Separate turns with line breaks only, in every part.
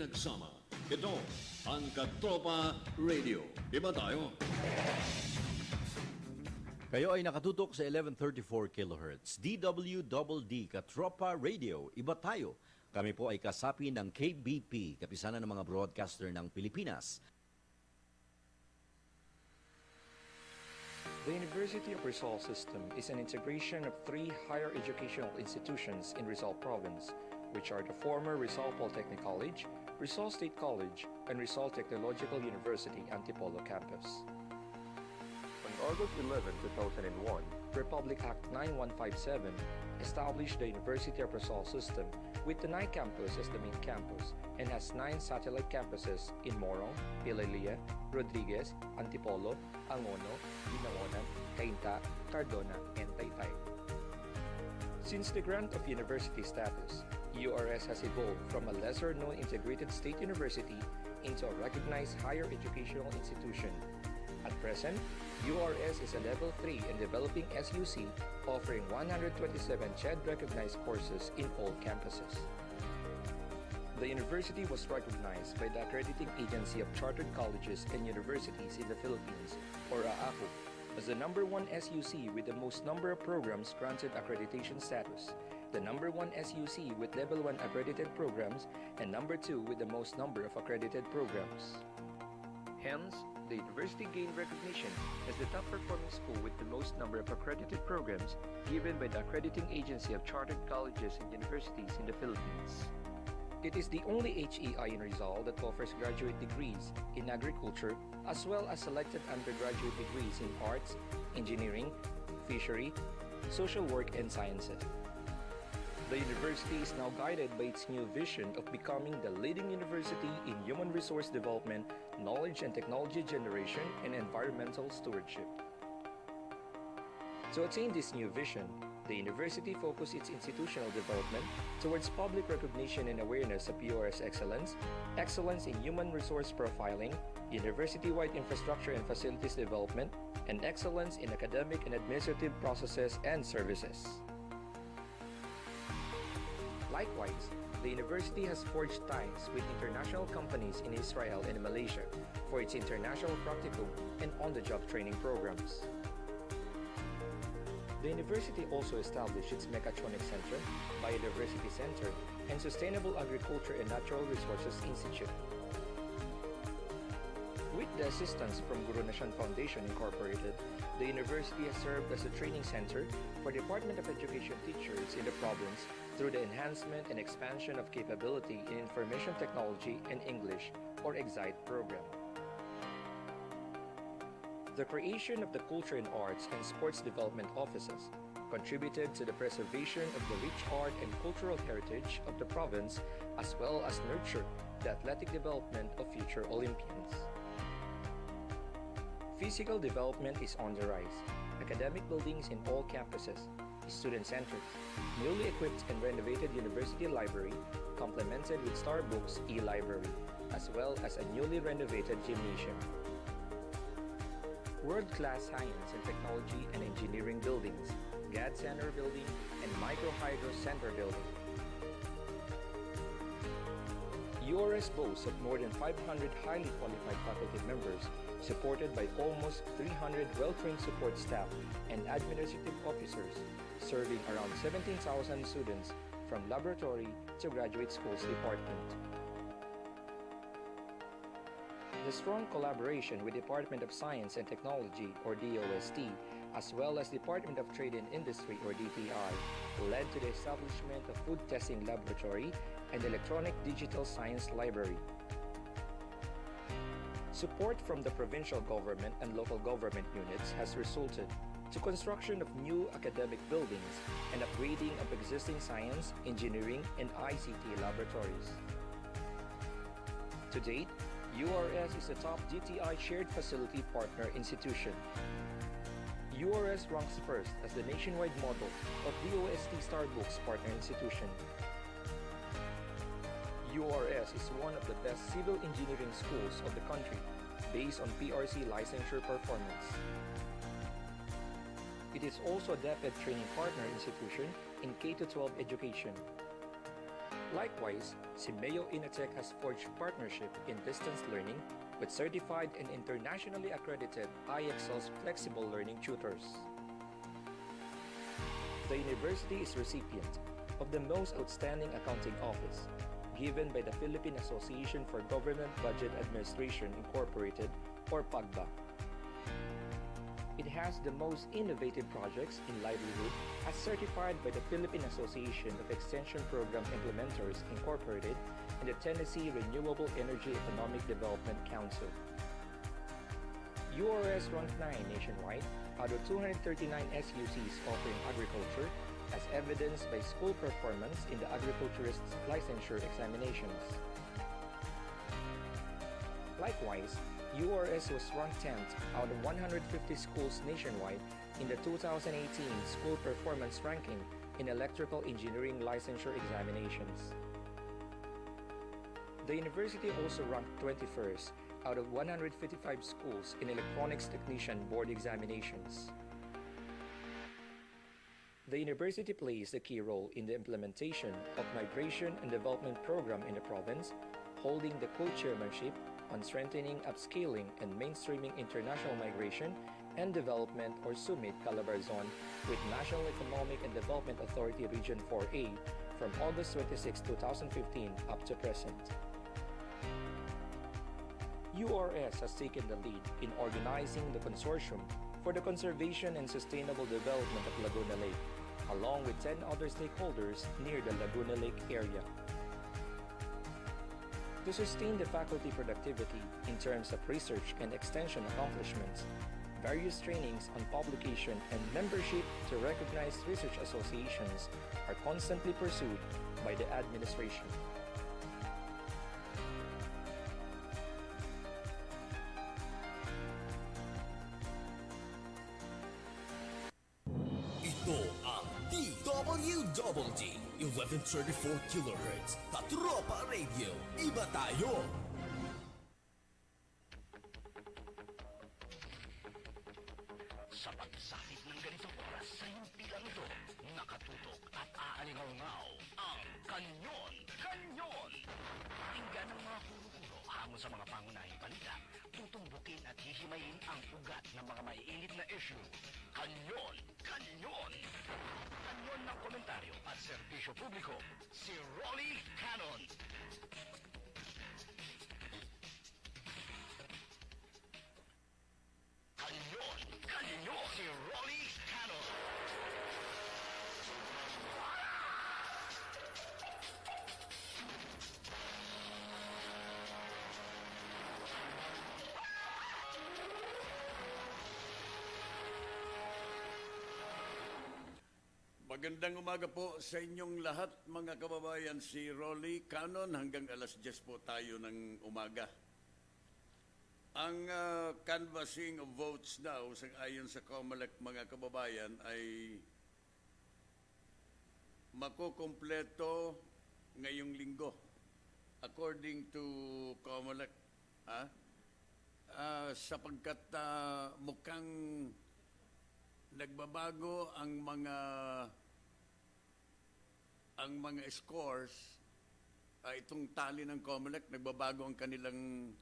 pinagsama. Ito ang Katropa Radio. Iba tayo.
Kayo ay nakatutok sa 1134 kHz, DWDD Katropa Radio, Iba Tayo. Kami po ay kasapi ng KBP, kapisanan ng mga broadcaster ng Pilipinas.
The University of Rizal System is an integration of three higher educational institutions in Rizal Province, which are the former Rizal Polytechnic College, Rizal State College, and Rizal Technological University Antipolo Campus. On August 11, 2001, Republic Act 9157 established the University of Rizal System with the NI campus as the main campus and has 9 satellite campuses in Morong, Pililea, Rodriguez, Antipolo, Angono, Binangonan, Cainta, Cardona, and Taytay. Since the grant of university status, URS has evolved from a lesser-known integrated state university into a recognized higher educational institution. At present, URS is a Level 3 and developing SUC offering 127 CHED-recognized courses in all campuses. The university was recognized by the Accrediting Agency of Chartered Colleges and Universities in the Philippines, or AACO, as the number 1 SUC with the most number of programs granted accreditation status, the number 1 SUC with Level 1 accredited programs, and number 2 with the most number of accredited programs. Hence, the university gained recognition as the top-performing school with the most number of accredited programs given by the Accrediting Agency of Chartered Colleges and Universities in the Philippines. It is the only HEI in Rizal that offers graduate degrees in agriculture as well as selected undergraduate degrees in arts, engineering, fishery, social work, and sciences. The university is now guided by its new vision of becoming the leading university in human resource development, knowledge and technology generation, and environmental stewardship. To attain this new vision, the university focused its institutional development towards public recognition and awareness of URS excellence, excellence in human resource profiling, university-wide infrastructure and facilities development, and excellence in academic and administrative processes and services. Likewise, the university has forged ties with international companies in Israel and Malaysia for its international practicum and on-the-job training programs. The university also established its Mechatronics Center, Biodiversity Center, and Sustainable Agriculture and Natural Resources Institute. With the assistance from Guru Nashan Foundation Incorporated, the university has served as a training center for Department of Education teachers in the province through the enhancement and expansion of capability in Information Technology and English, or EXITE program. The creation of the Culture and Arts and Sports Development Offices contributed to the preservation of the rich art and cultural heritage of the province, as well as nurtured the athletic development of future Olympians. Physical development is on the rise. Academic buildings in all campuses, student centers, newly equipped and renovated university library, complemented with Starbucks e-library, as well as a newly renovated gymnasium. World-class science and technology and engineering buildings, GAD Center building, and Micro-Hydro Center building. URS boasts of more than 500 highly qualified faculty members, supported by almost 300 well-trained support staff and administrative officers, serving around 17,000 students from laboratory to graduate schools department. The strong collaboration with Department of Science and Technology, or DOST, as well as Department of Trade and Industry, or DTI, led to the establishment of Food Testing Laboratory and Electronic Digital Science Library. Support from the provincial government and local government units has resulted to construction of new academic buildings and upgrading of existing science, engineering, and ICT laboratories. To date, URS is the top DTI shared facility partner institution. URS ranks first as the nationwide model of DOST Starbucks partner institution. URS is one of the best civil engineering schools of the country based on PRC licensure performance. It is also a DepEd training partner institution in K-12 education. Likewise, Simeo Inatech has forged partnership in distance learning with certified and internationally accredited IXL's flexible learning tutors. The university is recipient of the Most Outstanding Accounting Office, given by the Philippine Association for Government Budget Administration Incorporated, or PAGBA. It has the most innovative projects in livelihood as certified by the Philippine Association of Extension Program Implementers Incorporated and the Tennessee Renewable Energy Economic Development Council. URS ranked 9 nationwide out of 239 SUCs offering agriculture, as evidenced by school performance in the agriculturist's licensure examinations. Likewise, URS was ranked 10th out of 150 schools nationwide in the 2018 School Performance Ranking in Electrical Engineering Licensure Examinations. The university also ranked 21st out of 155 schools in Electronics Technician Board Examinations. The university plays a key role in the implementation of Migration and Development Program in the province, holding the co-chairmanship on strengthening, upscaling, and mainstreaming international migration and development, or SUMIT Calabarzon, with National Economic and Development Authority Region 4A from August 26, 2015 up to present. URS has taken the lead in organizing the consortium for the conservation and sustainable development of Laguna Lake, along with 10 other stakeholders near the Laguna Lake area. To sustain the faculty productivity in terms of research and extension accomplishments, various trainings on publication and membership to recognized research associations are constantly pursued by the administration.
Ito ang DWDD 1134 kHz Katropa Radio. Iba tayo!
Sa pagsakit ng ganitong oras sa himpilang ito, nakatutok at aalingaw-ngaw ang Kanyon! Kanyon! Pakinggan ang mga kuro-kuro hamon sa mga pangunahing balita, tutumbukin at hihimayin ang ugat ng mga maiinit na issue. Kanyon! Kanyon! Kanyon ng komentaryo at serbisyo publiko, si Rolly Canon. Kanyon! Kanyon! Si Rolly Canon.
Magandang umaga po sa inyong lahat, mga kababayan. Si Rolly Canon, hanggang alas 10 po tayo ng umaga. Ang canvassing of votes daw, ayon sa COMELEC, mga kababayan, ay makukumpleto ngayong linggo. According to COMELEC, sapagkat mukhang nagbabago ang mga scores, itong tally ng COMELEC, nagbabago ang kanilang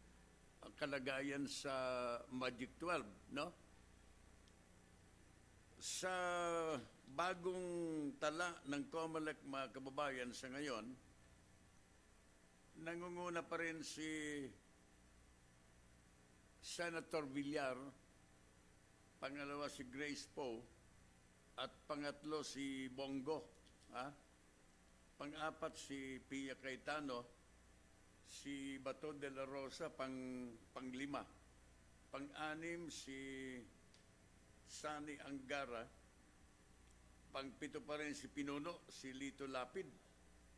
kalagayan sa Magic 12, no? Sa bagong tala ng COMELEC, mga kababayan, sa ngayon, nangunguna pa rin si Senator Villar, pangalawa si Grace Poe, at pangatlo si Bongo, pang-apat si Pia Cayetano, si Bato de la Rosa, pang-lima, pang-anim si Sani Angara, pang-pito pa rin si Pinuno, si Lito Lapid,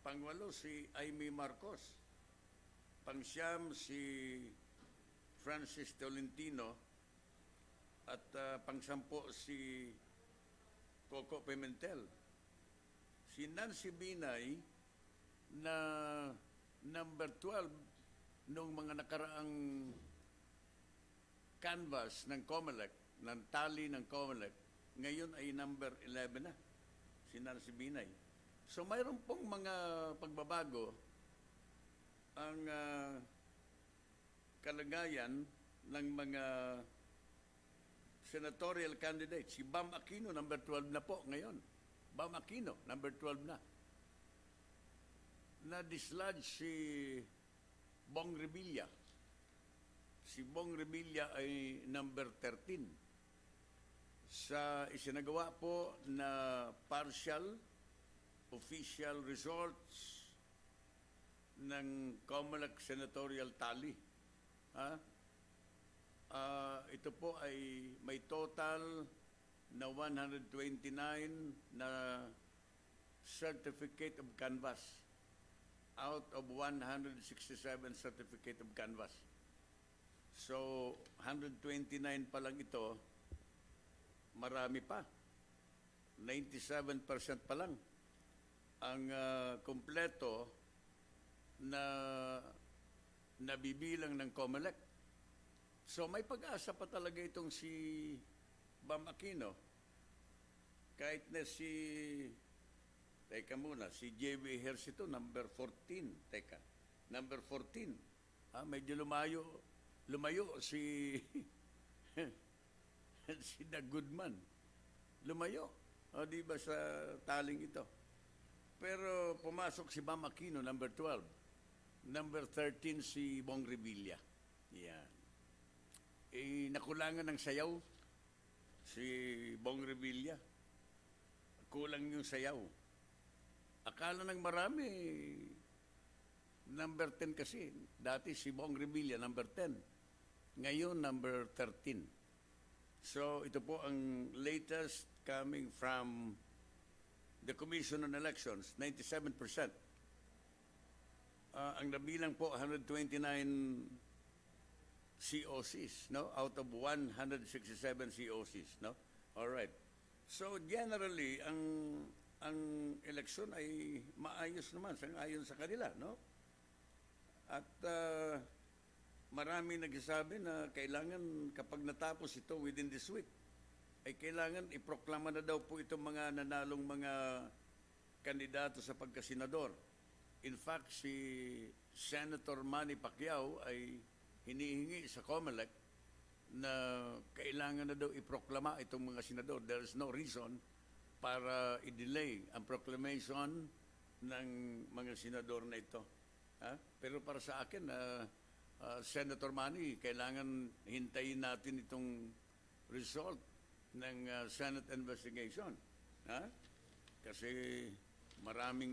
pang-walo si Aimee Marcos, pang-siyam si Francis Tolentino, at pang-sampo si Coco Pimentel. Si Nancy Binay na number 12 noong mga nakaraang canvas ng COMELEC, ng tally ng COMELEC, ngayon ay number 11 na, si Nancy Binay. So mayroon pong mga pagbabago ang kalagayan ng mga senatorial candidates. Si Bam Aquino, number 12 na po ngayon. Bam Aquino, number 12 na. Na-dislodge si Bong Revilla. Si Bong Revilla ay number 13. Sa isinagawa po na partial official results ng COMELEC senatorial tally. Ito po ay may total na 129 na certificate of canvass out of 167 certificate of canvass. So, 129 pa lang ito, marami pa. 97% pa lang ang kompleto na nabibilang ng COMELEC. So may pag-asa pa talaga itong si Bam Aquino. Kahit na teka muna, si J.B. Ejercito, number 14. Teka, number 14. Medyo lumayo si si The Goodman. Lumayo. Di ba sa taling ito? Pero pumasok si Bam Aquino, number 12. Number 13 si Bong Revilla. Yan. Nakulangan ng sayaw si Bong Revilla. Kulang yung sayaw. Akala ng marami, number 10 kasi. Dati si Bong Revilla, number 10. Ngayon, number 13. So, ito po ang latest coming from the Commission on Elections, 97%. Ang nabilang po, 129 COCs, no? Out of 167 COCs, no? All right. So, generally, ang eleksyon ay maayos naman, ayon sa kanila, no? At marami nagsasabi na kailangan kapag natapos ito within this week, ay kailangan iproklama na daw po itong mga nanalong mga kandidato sa pagkasenador. In fact, si Senator Manny Pacquiao ay hinihingi sa COMELEC na kailangan na daw iproklama itong mga senador. There is no reason para i-delay ang proclamation ng mga senador na ito. Pero para sa akin, Senator Manny, kailangan hintayin natin itong result ng Senate investigation. Kasi marami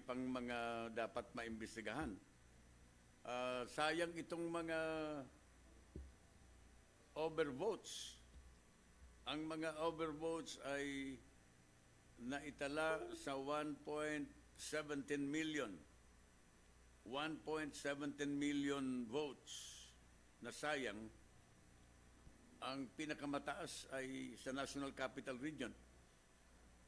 pang mga dapat maimbestigahan. Sayang itong mga overvotes. Ang mga overvotes ay naitala sa 1.17 million. 1.17 million votes na sayang. Ang pinakamataas ay sa National Capital Region.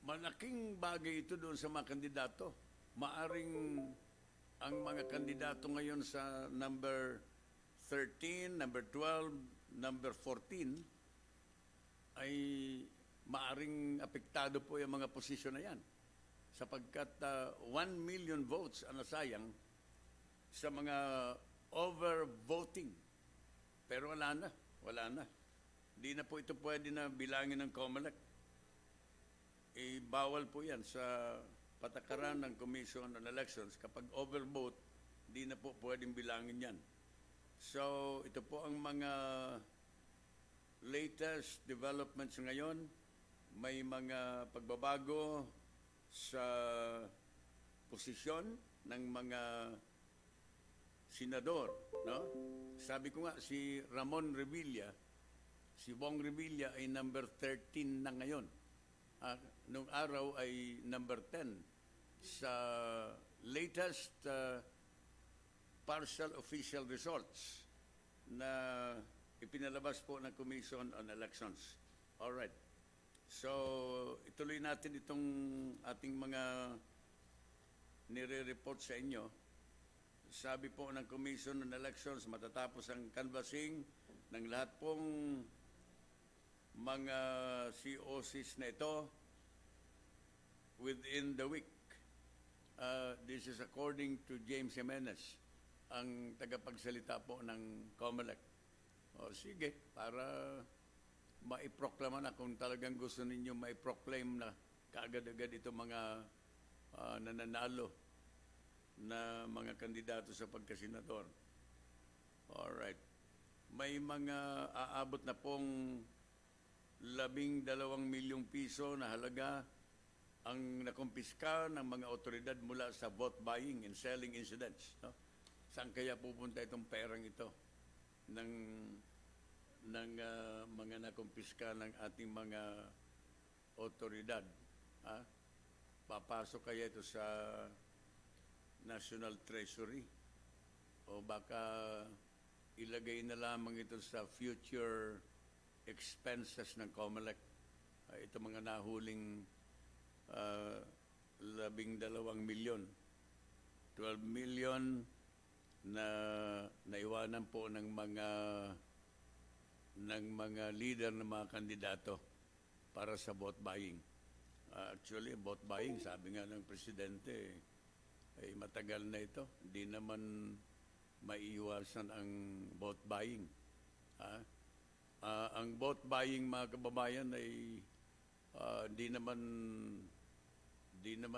Malaking bagay ito doon sa mga kandidato. Maaring ang mga kandidato ngayon sa number 13, number 12, number 14 ay maaring apektado po yung mga posisyon na yan. Sapagkat 1 million votes ang nasayang sa mga overvoting. Pero wala na. Hindi na po ito pwede na bilangin ng COMELEC. Bawal po yan sa patakaran ng Commission on Elections. Kapag overvote, hindi na po pwedeng bilangin yan. So, ito po ang mga latest developments ngayon. May mga pagbabago sa posisyon ng mga senador, no? Sabi ko nga, si Ramon Revilla, si Bong Revilla ay number 13 na ngayon. Nung araw ay number 10 sa latest partial official results na ipinalabas po ng Commission on Elections. Alright. So, ituloy natin itong ating mga nire-report sa inyo. Sabi po ng Commission on Elections, matatapos ang canvassing ng lahat pong mga COCs na ito within the week. This is according to James Jimenez, ang tagapagsalita po ng COMELEC. O sige, para maiproklama na kung talagang gusto ninyo maiproclaim na kaagad-agad ito mga nananalo na mga kandidato sa pagkasenador. Alright. May mga aabot na pong 12 milyong piso na halaga ang nakumpiska ng mga otoridad mula sa vote buying and selling incidents. No? Saan kaya pupunta itong perang ito ng mga nakumpiska ng ating mga otoridad? Ha? Papasok kaya ito sa National Treasury? O baka ilagay na lamang ito sa future expenses ng COMELEC? Ito mga nahuling 12 milyon. 12 million na naiwanan po ng mga leader ng mga kandidato para sa vote buying. Actually, vote buying, sabi nga ng presidente, ay matagal na ito. Hindi naman maiiwasan ang vote buying. Ang vote buying, mga kababayan, ay di naman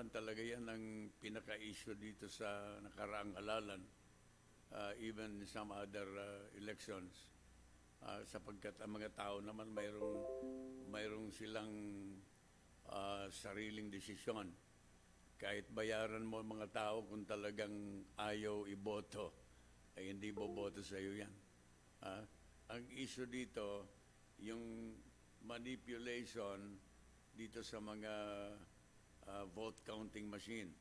talaga yan ang pinaka-issue dito sa nakaraang halalan, even some other elections, sapagkat ang mga tao naman mayroong silang sariling desisyon. Kahit bayaran mo ang mga tao kung talagang ayaw iboto, ay hindi boboto sa iyo yan. Ang issue dito, yung manipulation dito sa mga vote counting machine.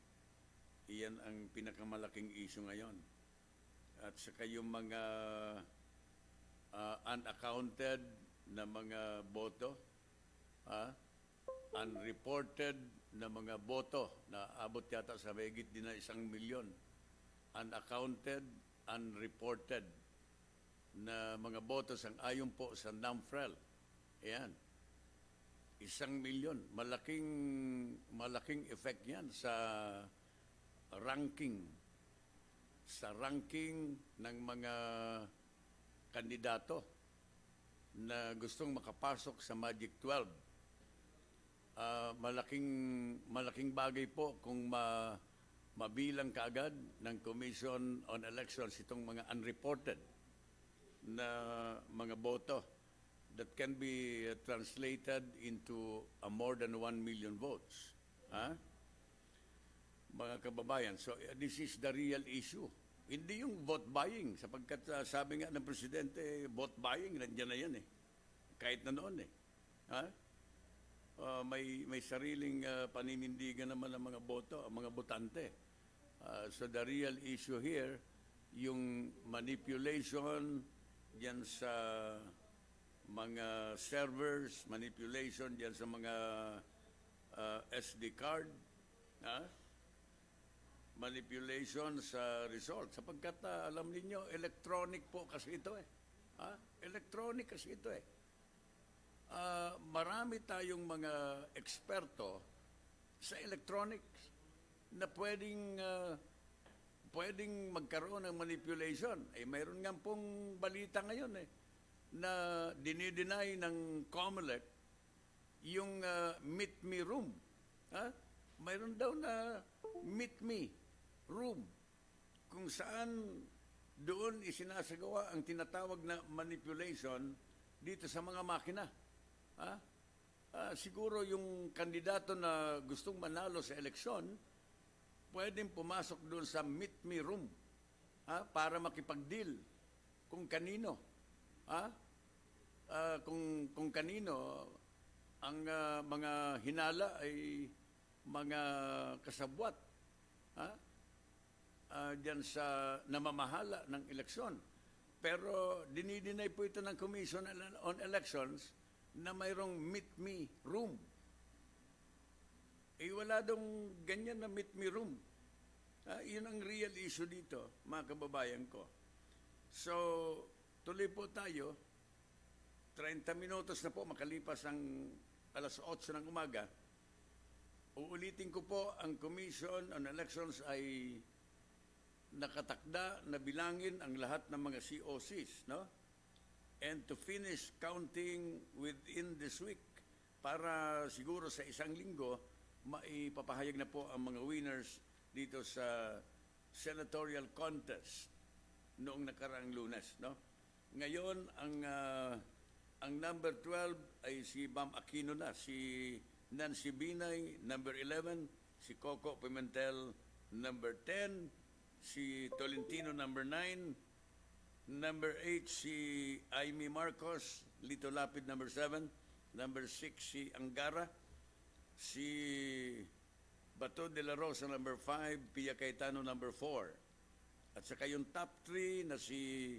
Iyan ang pinakamalaking issue ngayon. At saka yung mga unaccounted na mga boto, unreported na mga boto na abot yata sa mahigit din na 1 milyon. Unaccounted, unreported na mga boto sang ayon po sa NAMFREL. Ayan. 1 milyon. Malaking effect yan sa ranking. Sa ranking ng mga kandidato na gustong makapasok sa Magic 12. Malaking bagay po kung mabilang kaagad ng Commission on Elections itong mga unreported na mga boto that can be translated into more than 1 million votes. Mga kababayan, so this is the real issue. Hindi yung vote buying, sapagkat sabi nga ng Presidente, vote buying, nandiyan na yan eh. Kahit na noon eh. May sariling paninindigan naman ang mga boto, ang mga botante. So the real issue here, yung manipulation diyan sa mga servers, manipulation diyan sa mga SD card, manipulation sa result. Sapagkat alam niyo, electronic po kasi ito eh. Electronic kasi ito eh. Marami tayong mga eksperto sa electronics na pwedeng magkaroon ng manipulation. Mayroon nga pong balita ngayon eh, na dinideny ng COMELEC yung meet me room. Mayroon daw na meet me room kung saan doon isinasagawa ang tinatawag na manipulation dito sa mga makina. Siguro yung kandidato na gustong manalo sa eleksyon, pwedeng pumasok doon sa meet me room para makipag-deal kung kanino. Kung kanino ang mga hinala ay mga kasabwat diyan sa namamahala ng eleksyon. Pero dinideny po ito ng Commission on Elections na mayroong meet me room. Wala dong ganyan na meet me room. Yun ang real issue dito, mga kababayan ko. So, tuloy po tayo. 30 minutos na po makalipas ang 8:00 ng umaga. uulitin ko po, ang Commission on Elections ay nakatakda na bilangin ang lahat ng mga COCs, no? And to finish counting within this week para siguro sa isang linggo maipapahayag na po ang mga winners dito sa senatorial contest noong nakaraang Lunes, no? Ngayon ang number 12 ay si Bam Aquino na, si Nancy Binay number 11, si Coco Pimentel number 10, si Tolentino number 9, number 8 si Aimee Marcos, Lito Lapid number 7, number 6 si Angara, si Bato de la Rosa number 5, Pia Cayetano number 4. At saka yung top 3 na si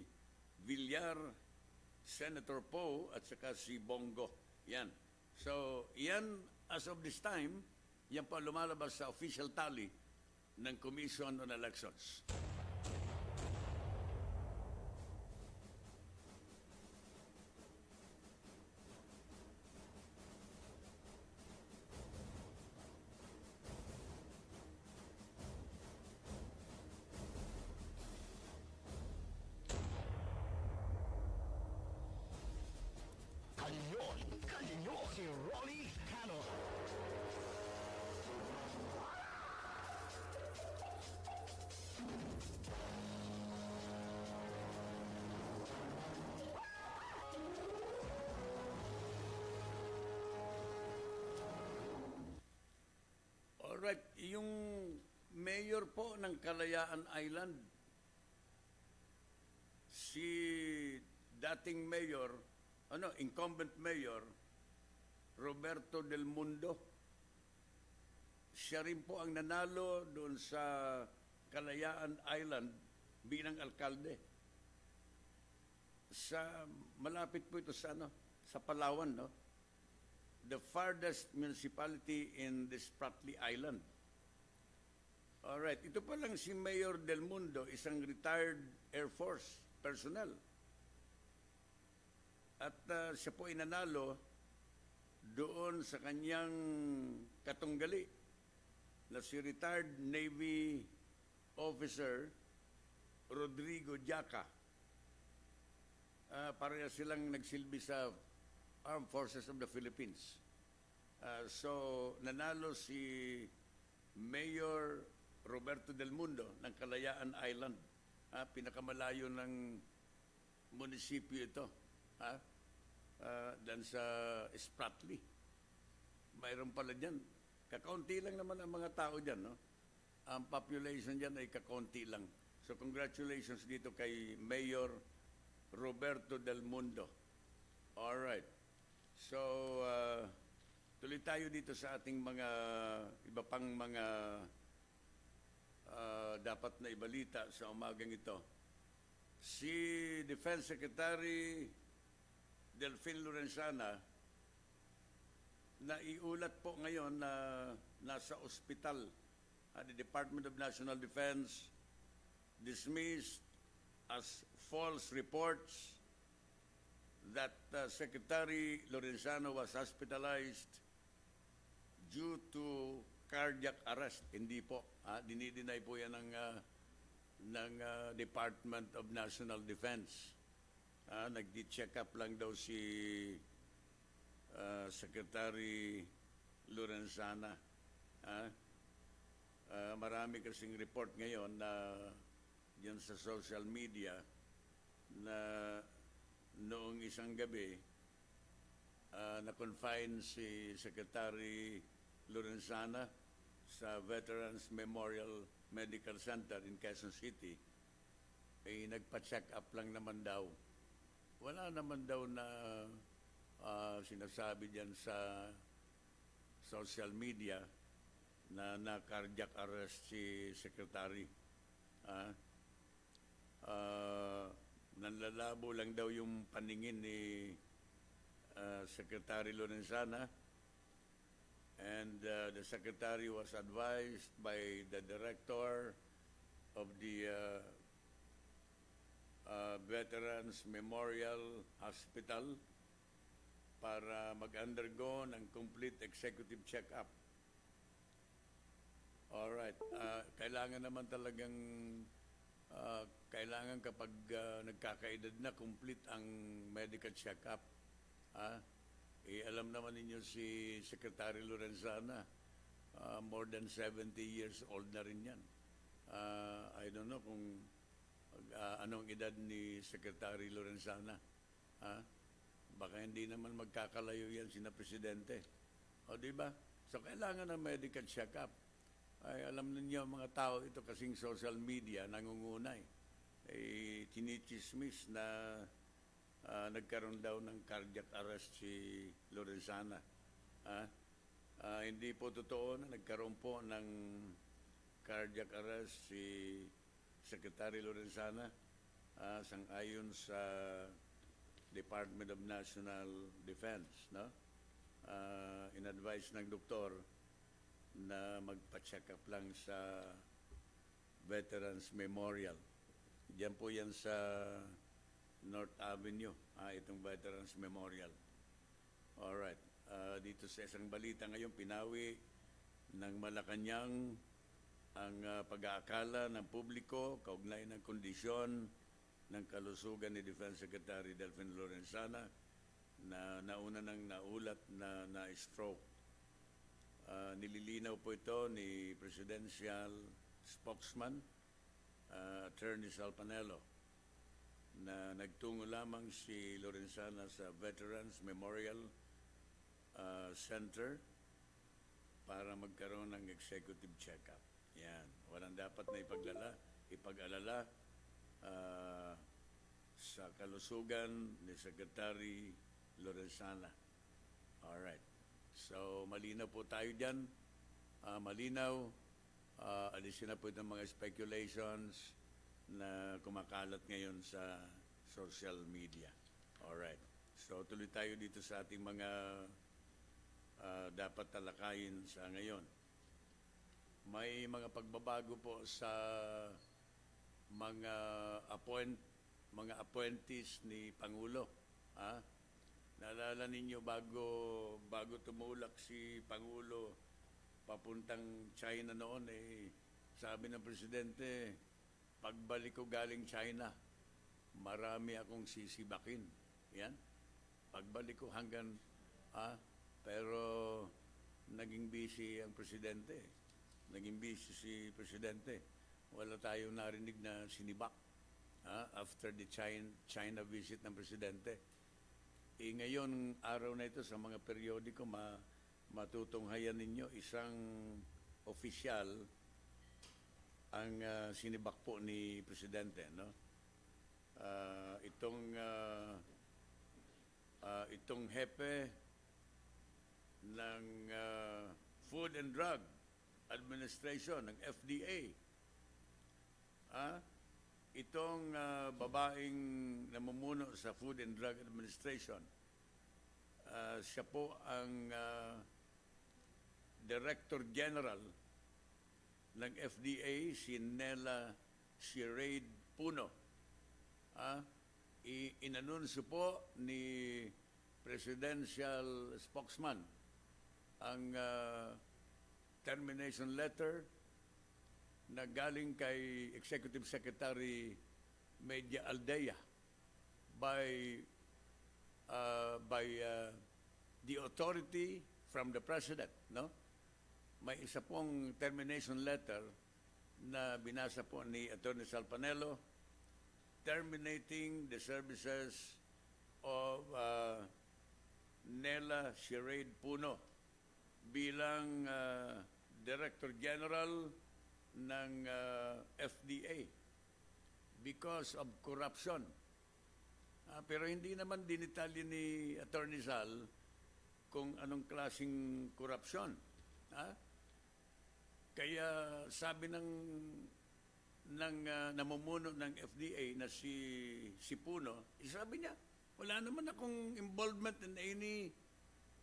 Villar, Senator Poe, at saka si Bongo. Yan. So, yan as of this time, yan pa lumalabas sa official tally ng Commission on Elections.
Kanyon, si Rolly Canon.
Alright, yung mayor po ng Kalayaan Island, si dating mayor, incumbent mayor, Roberto Del Mundo, siya rin po ang nanalo doon sa Kalayaan Island bilang alkalde. Malapit po ito sa Palawan, no? The farthest municipality in the Spratly Island. Alright, ito pa lang si Mayor Del Mundo, isang retired Air Force personnel. At siya po inanalo doon sa kanyang katunggali na si retired Navy officer Rodrigo Jaca. Pareha silang nagsilbi sa Armed Forces of the Philippines. So, nanalo si Mayor Roberto Del Mundo ng Kalayaan Island. Pinakamalayo ng munisipyo ito. Dan sa Spratly. Mayroon pala dyan. Kakaunti lang naman ang mga tao dyan, no? Ang population dyan ay kakaunti lang. So, congratulations dito kay Mayor Roberto Del Mundo. Alright. So, tuloy tayo dito sa ating mga iba pang mga dapat na ibalita sa umagang ito. Si Defense Secretary Delfin Lorenzana na iulat po ngayon na nasa ospital. The Department of National Defense dismissed as false reports that Secretary Lorenzano was hospitalized due to cardiac arrest. Hindi po. Dinideny po yan ng Department of National Defense. Nagdi-check up lang daw si Secretary Lorenzana. Marami kasing report ngayon na yan sa social media na noong isang gabi na-confine si Secretary Lorenzana sa Veterans Memorial Medical Center in Quezon City. Nagpa-check up lang naman daw. Wala naman daw na sinasabi diyan sa social media na cardiac arrest si Secretary. Nanlalabo lang daw yung paningin ni Secretary Lorenzana, and the Secretary was advised by the Director of the Veterans Memorial Hospital para mag-undergo ng complete executive check-up. Alright. Kailangan naman talagang kailangan kapag nagkakaedad na complete ang medical check-up. Alam naman ninyo si Secretary Lorenzana, more than 70 years old na rin yan. I don't know kung anong edad ni Secretary Lorenzana. Baka hindi naman magkakalayo yan sina Presidente. O di ba? So kailangan ng medical check-up. Ay, alam ninyo mga tao ito kasing social media nangungunay. Tinichismis na nagkaroon daw ng cardiac arrest si Lorenzana. Hindi po totoo na nagkaroon po ng cardiac arrest si Secretary Lorenzana sang-ayon sa Department of National Defense, no? In-advise ng doktor na magpa-check up lang sa Veterans Memorial. Diyan po yan sa North Avenue, itong Veterans Memorial. Alright. Dito sa isang balita ngayon, pinawi ng Malacanang ang pag-aakala ng publiko kaugnay ng kondisyon ng kalusugan ni Defense Secretary Delfin Lorenzana na nauna nang naulat na na-stroke. Nililinaw po ito ni Presidential Spokesman, Attorney Sal Panelo, na nagtungo lamang si Lorenzana sa Veterans Memorial Center para magkaroon ng executive check-up. Yan. Walang dapat na ipag-alala sa kalusugan ni Secretary Lorenzana. Alright. So, malinaw po tayo dyan. Malinaw. Alisin na po itong mga speculations na kumakalat ngayon sa social media. Alright. So, tuloy tayo dito sa ating mga dapat talakayin sa ngayon. May mga pagbabago po sa mga appointees ni Pangulo. Naalala ninyo bago tumulak si Pangulo papuntang China noon, sabi ng Presidente, pagbalik ko galing China, marami akong sisibakin. Yan. Pagbalik ko hanggang, pero naging busy ang Presidente. Naging busy si Presidente. Wala tayong narinig na sinibak after the China visit ng Presidente. Ngayon, araw na ito sa mga periodiko, matutunghayan ninyo isang opisyal ang sinibak po ni Presidente. No? Itong hepe ng Food and Drug Administration, ng FDA, itong babaeng namumuno sa Food and Drug Administration, siya po ang Director General ng FDA, si Nela Shirade Puno. Inanunsyo po ni Presidential Spokesman ang termination letter na galing kay Executive Secretary Media Aldea by the authority from the President. No? May isa pong termination letter na binasa po ni Attorney Sal Panelo, terminating the services of Nela Shirade Puno bilang Director General ng FDA because of corruption. Pero hindi naman dinitalye ni Attorney Sal kung anong klaseng korupsyon. Kaya sabi ng namumuno ng FDA na si Puno, sabi niya, wala naman akong involvement in any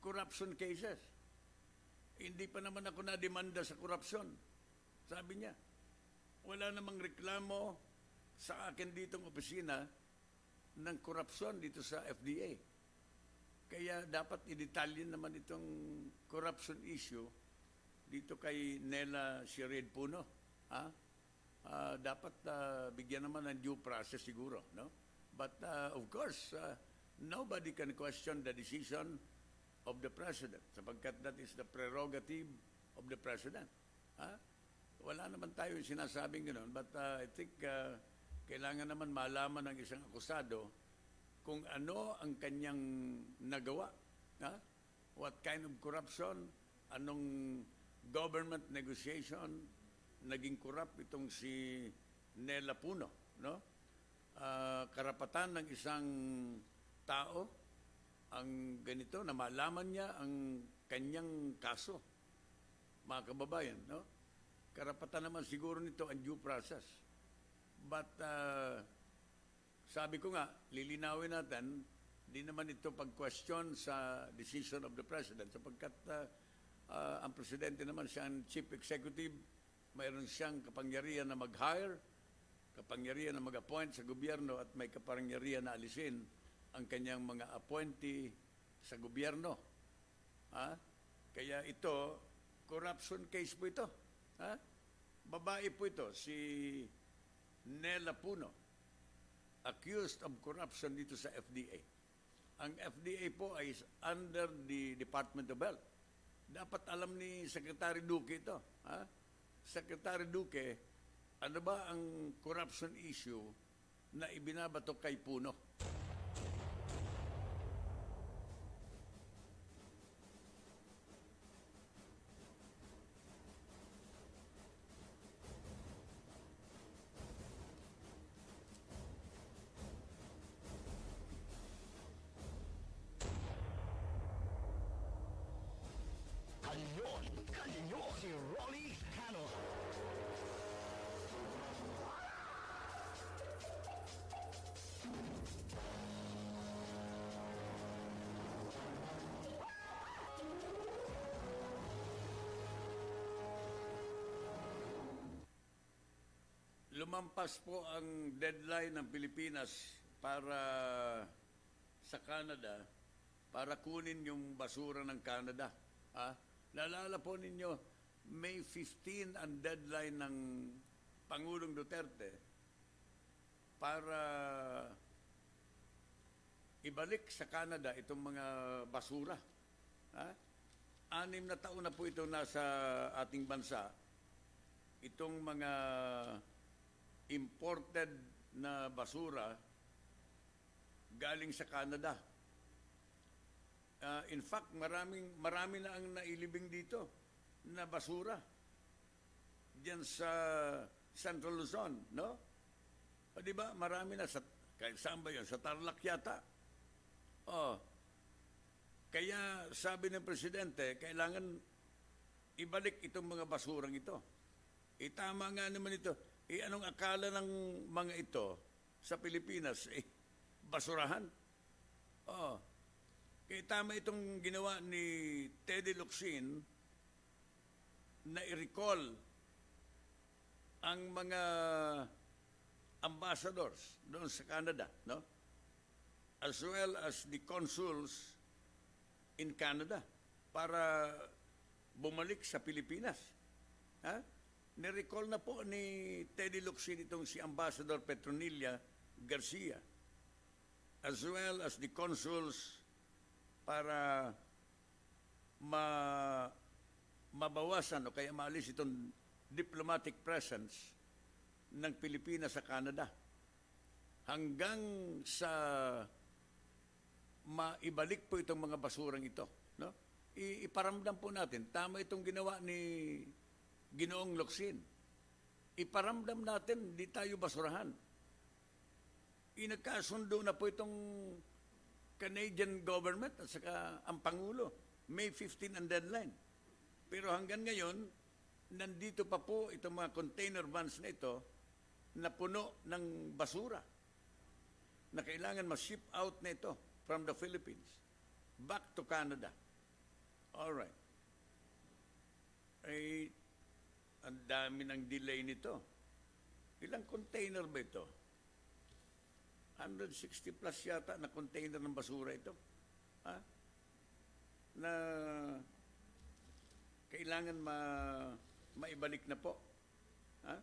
corruption cases. Hindi pa naman ako na-demanda sa korupsyon. Sabi niya, wala namang reklamo sa akin ditong opisina ng korupsyon dito sa FDA. Kaya dapat i-detalye naman itong corruption issue dito kay Nela Sirid Puno. Ha? Dapat bigyan naman ng due process siguro, no? But of course, nobody can question the decision of the President sapagkat that is the prerogative of the President. Ha? Wala naman tayo sinasabing gano'n, but I think kailangan naman malaman ng isang akusado kung ano ang kanyang nagawa. Ha? What kind of corruption, anong government negotiation, naging corrupt itong si Nela Puno, no? Karapatan ng isang tao ang ganito na malaman niya ang kanyang kaso, mga kababayan, no? Karapatan naman siguro nito ang due process. But sabi ko nga, lilinawin natin, di naman ito pag-question sa decision of the President sapagkat ang Presidente naman siya ang Chief Executive, mayroon siyang kapangyarihan na mag-hire, kapangyarihan na mag-appoint sa gobyerno at may kapangyarihan na alisin ang kanyang mga appointee sa gobyerno. Ha? Kaya ito, corruption case po ito. Ha? Babae po ito, si Nela Puno, accused of corruption dito sa FDA. Ang FDA po ay under the Department of Health. Dapat alam ni Secretary Duque ito. Ha? Secretary Duque, ano ba ang corruption issue na ibinabato kay Puno?
Kanyon, Kanyon, si Rolly Canon.
Lumampas po ang deadline ng Pilipinas para sa Canada para kunin yung basura ng Canada. Ha? Naalala po ninyo, May 15 ang deadline ng Pangulong Duterte para ibalik sa Canada itong mga basura. Ha? 6 na taon na po ito nasa ating bansa. Itong mga imported na basura galing sa Canada. In fact, marami na ang nailibing dito na basura diyan sa Central Luzon, no? O di ba? Marami na sa kahit saan ba 'yon? Sa Tarlac yata. Oh. Kaya sabi ng presidente, kailangan ibalik itong mga basurang ito. Tama nga naman ito. Anong akala ng mga ito sa Pilipinas? Basurahan. Oh. Kaya tama itong ginawa ni Teddy Locsin na i-recall ang mga ambassadors doon sa Canada, no? As well as the consuls in Canada para bumalik sa Pilipinas. Ha? Ni-recall na po ni Teddy Locsin itong si Ambassador Petronilla Garcia as well as the consuls para mabawasan o kaya maalis itong diplomatic presence ng Pilipinas sa Canada hanggang sa maibalik po itong mga basurang ito, no? Iparamdam po natin, tama itong ginawa ni Ginoong Locsin. Iparamdam natin, di tayo basurahan. Nagkasundo na po itong Canadian government at saka ang Pangulo. May 15 ang deadline. Pero hanggang ngayon, nandito pa po itong mga container vans na ito na puno ng basura na kailangan ma-ship out na ito from the Philippines back to Canada. Alright. Ang dami ng delay nito. Ilang container ba ito? 160 plus yata na container ng basura ito. Ha? Na kailangan kailangan maibalik na po. Ha?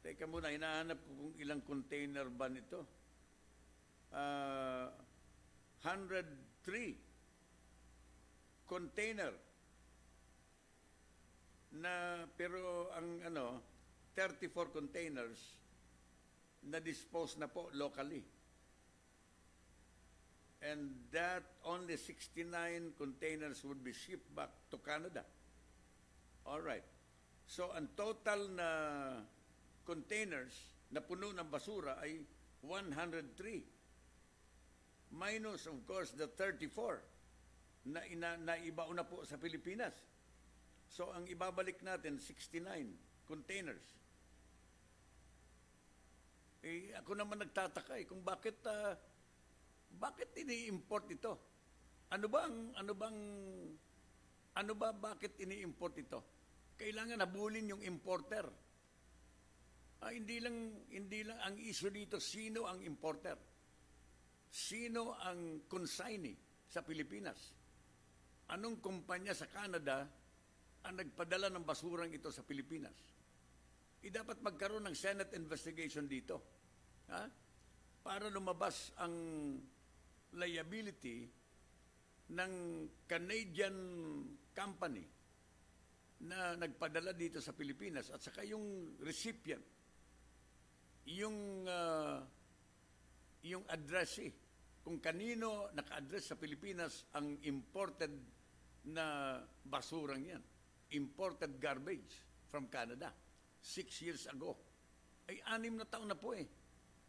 Teka muna, hinahanap ko kung ilang container ba nito. 103 container na, pero ang 34 containers na dispose na po locally. And that only 69 containers would be shipped back to Canada. All right. So ang total na containers na puno ng basura ay 103. Minus of course the 34 na naibaon na po sa Pilipinas. So ang ibabalik natin 69 containers. Ako naman nagtataka kung bakit ini-import ito? Bakit ini-import ito? Kailangan habulin yung importer. Hindi lang ang issue dito sino ang importer. Sino ang consignee sa Pilipinas? Anong kumpanya sa Canada ang nagpadala ng basurang ito sa Pilipinas? Dapat magkaroon ng Senate investigation dito. Ha? Para lumabas ang liability ng Canadian company na nagpadala dito sa Pilipinas at saka yung recipient, yung addressee, kung kanino naka-address sa Pilipinas ang imported na basurang yan, imported garbage from Canada 6 years ago. Ay 6 na taon na po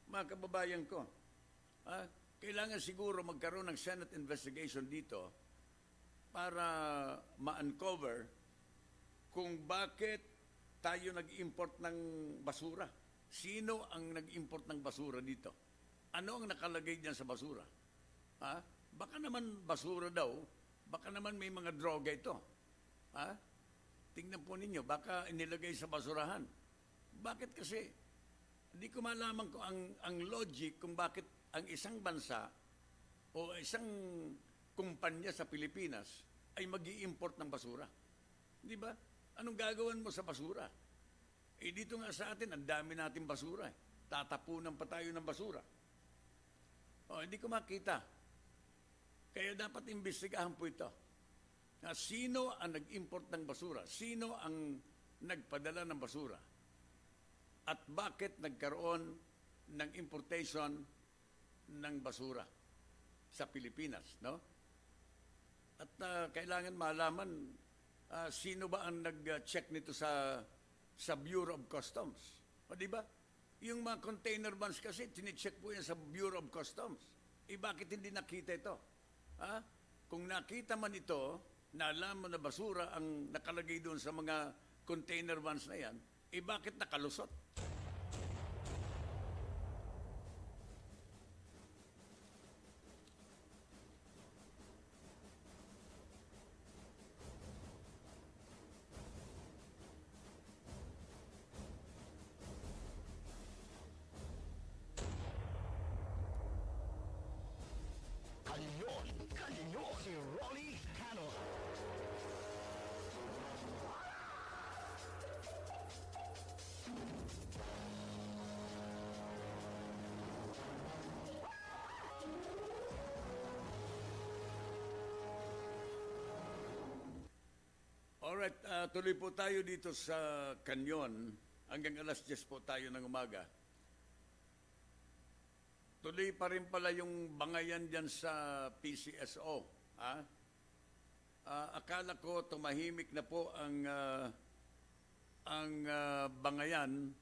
mga kababayan ko. Kailangan siguro magkaroon ng Senate investigation dito para ma-uncover kung bakit tayo nag-import ng basura. Sino ang nag-import ng basura dito? Ano ang nakalagay diyan sa basura? Baka naman basura daw, baka naman may mga droga ito. Tingnan po ninyo, baka inilagay sa basurahan. Bakit kasi? Hindi ko malaman kung ang logic kung bakit ang isang bansa o isang kumpanya sa Pilipinas ay mag-i-import ng basura. Di ba? Anong gagawin mo sa basura? Dito nga sa atin, ang dami natin basura. Tatapunan pa tayo ng basura. Hindi ko makita. Kaya dapat imbestigahan po ito. Na sino ang nag-import ng basura? Sino ang nagpadala ng basura? At bakit nagkaroon ng importation ng basura sa Pilipinas, no? At kailangan malaman sino ba ang nag-check nito sa Bureau of Customs. Di ba? Yung mga container vans kasi, tinicheck po yan sa Bureau of Customs. Bakit hindi nakita ito? Kung nakita man ito, na alam mo na basura ang nakalagay doon sa mga container vans na yan, bakit nakalusot?
Kanyon, si Rolly Canon.
Alright, tuloy po tayo dito sa Kanyon. Hanggang alas 10 po tayo ng umaga. Tuloy pa rin pala yung bangayan dyan sa PCSO. Akala ko tumahimik na po ang bangayan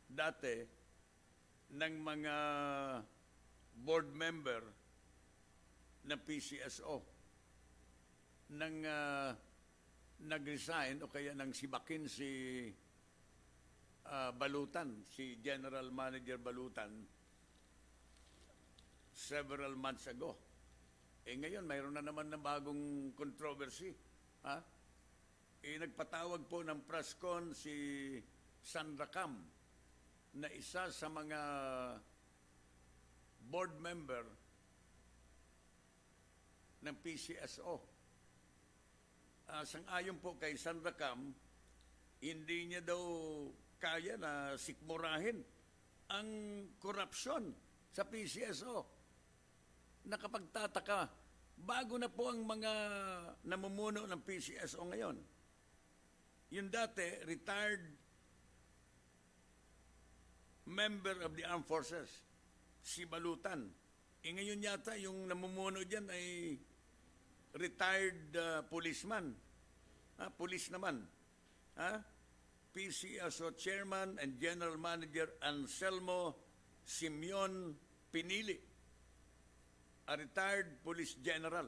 dati ng mga board member ng PCSO nang nag-resign o kaya nang sibakin si Balutan, si General Manager Balutan several months ago. Ngayon, mayroon na naman ng bagong controversy. Nagpatawag po ng press con si Sandra Cam na isa sa mga board member ng PCSO. sang-ayon po kay Sandra Cam, hindi niya daw kaya na sikmurahin ang korupsyon sa PCSO. Nakapagtataka, bago na po ang mga namumuno ng PCSO ngayon. Yung dati, retired member of the armed forces, si Balutan. Ngayon yata yung namumuno dyan ay retired policeman. Police naman. PCSO Chairman and General Manager Anselmo Simeon Pinili, a retired police general.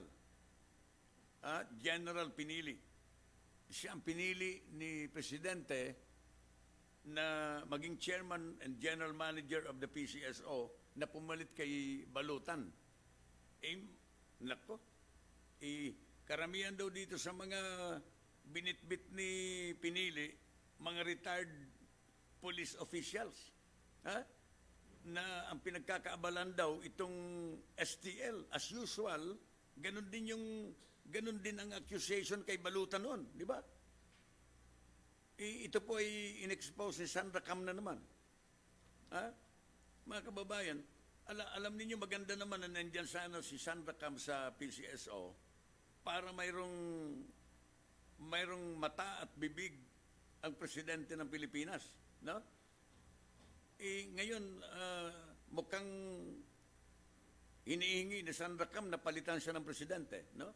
General Pinili. Siya ang pinili ni Presidente na maging Chairman and General Manager of the PCSO na pumalit kay Balutan. Nako, karamihan daw dito sa mga binitbit ni Pinili, mga retired police officials. Na ang pinagkakaabalan daw itong STL. As usual, ganun din ang accusation kay Balutan noon, di ba? Ito po ay in-expose ni Sandra Cam na naman. Mga kababayan, alam niyo maganda naman na nandyan sana si Sandra Cam sa PCSO para mayroong mata at bibig ang presidente ng Pilipinas, no? Ngayon mukhang hinihingi ni Sandra Cam na palitan siya ng presidente, no?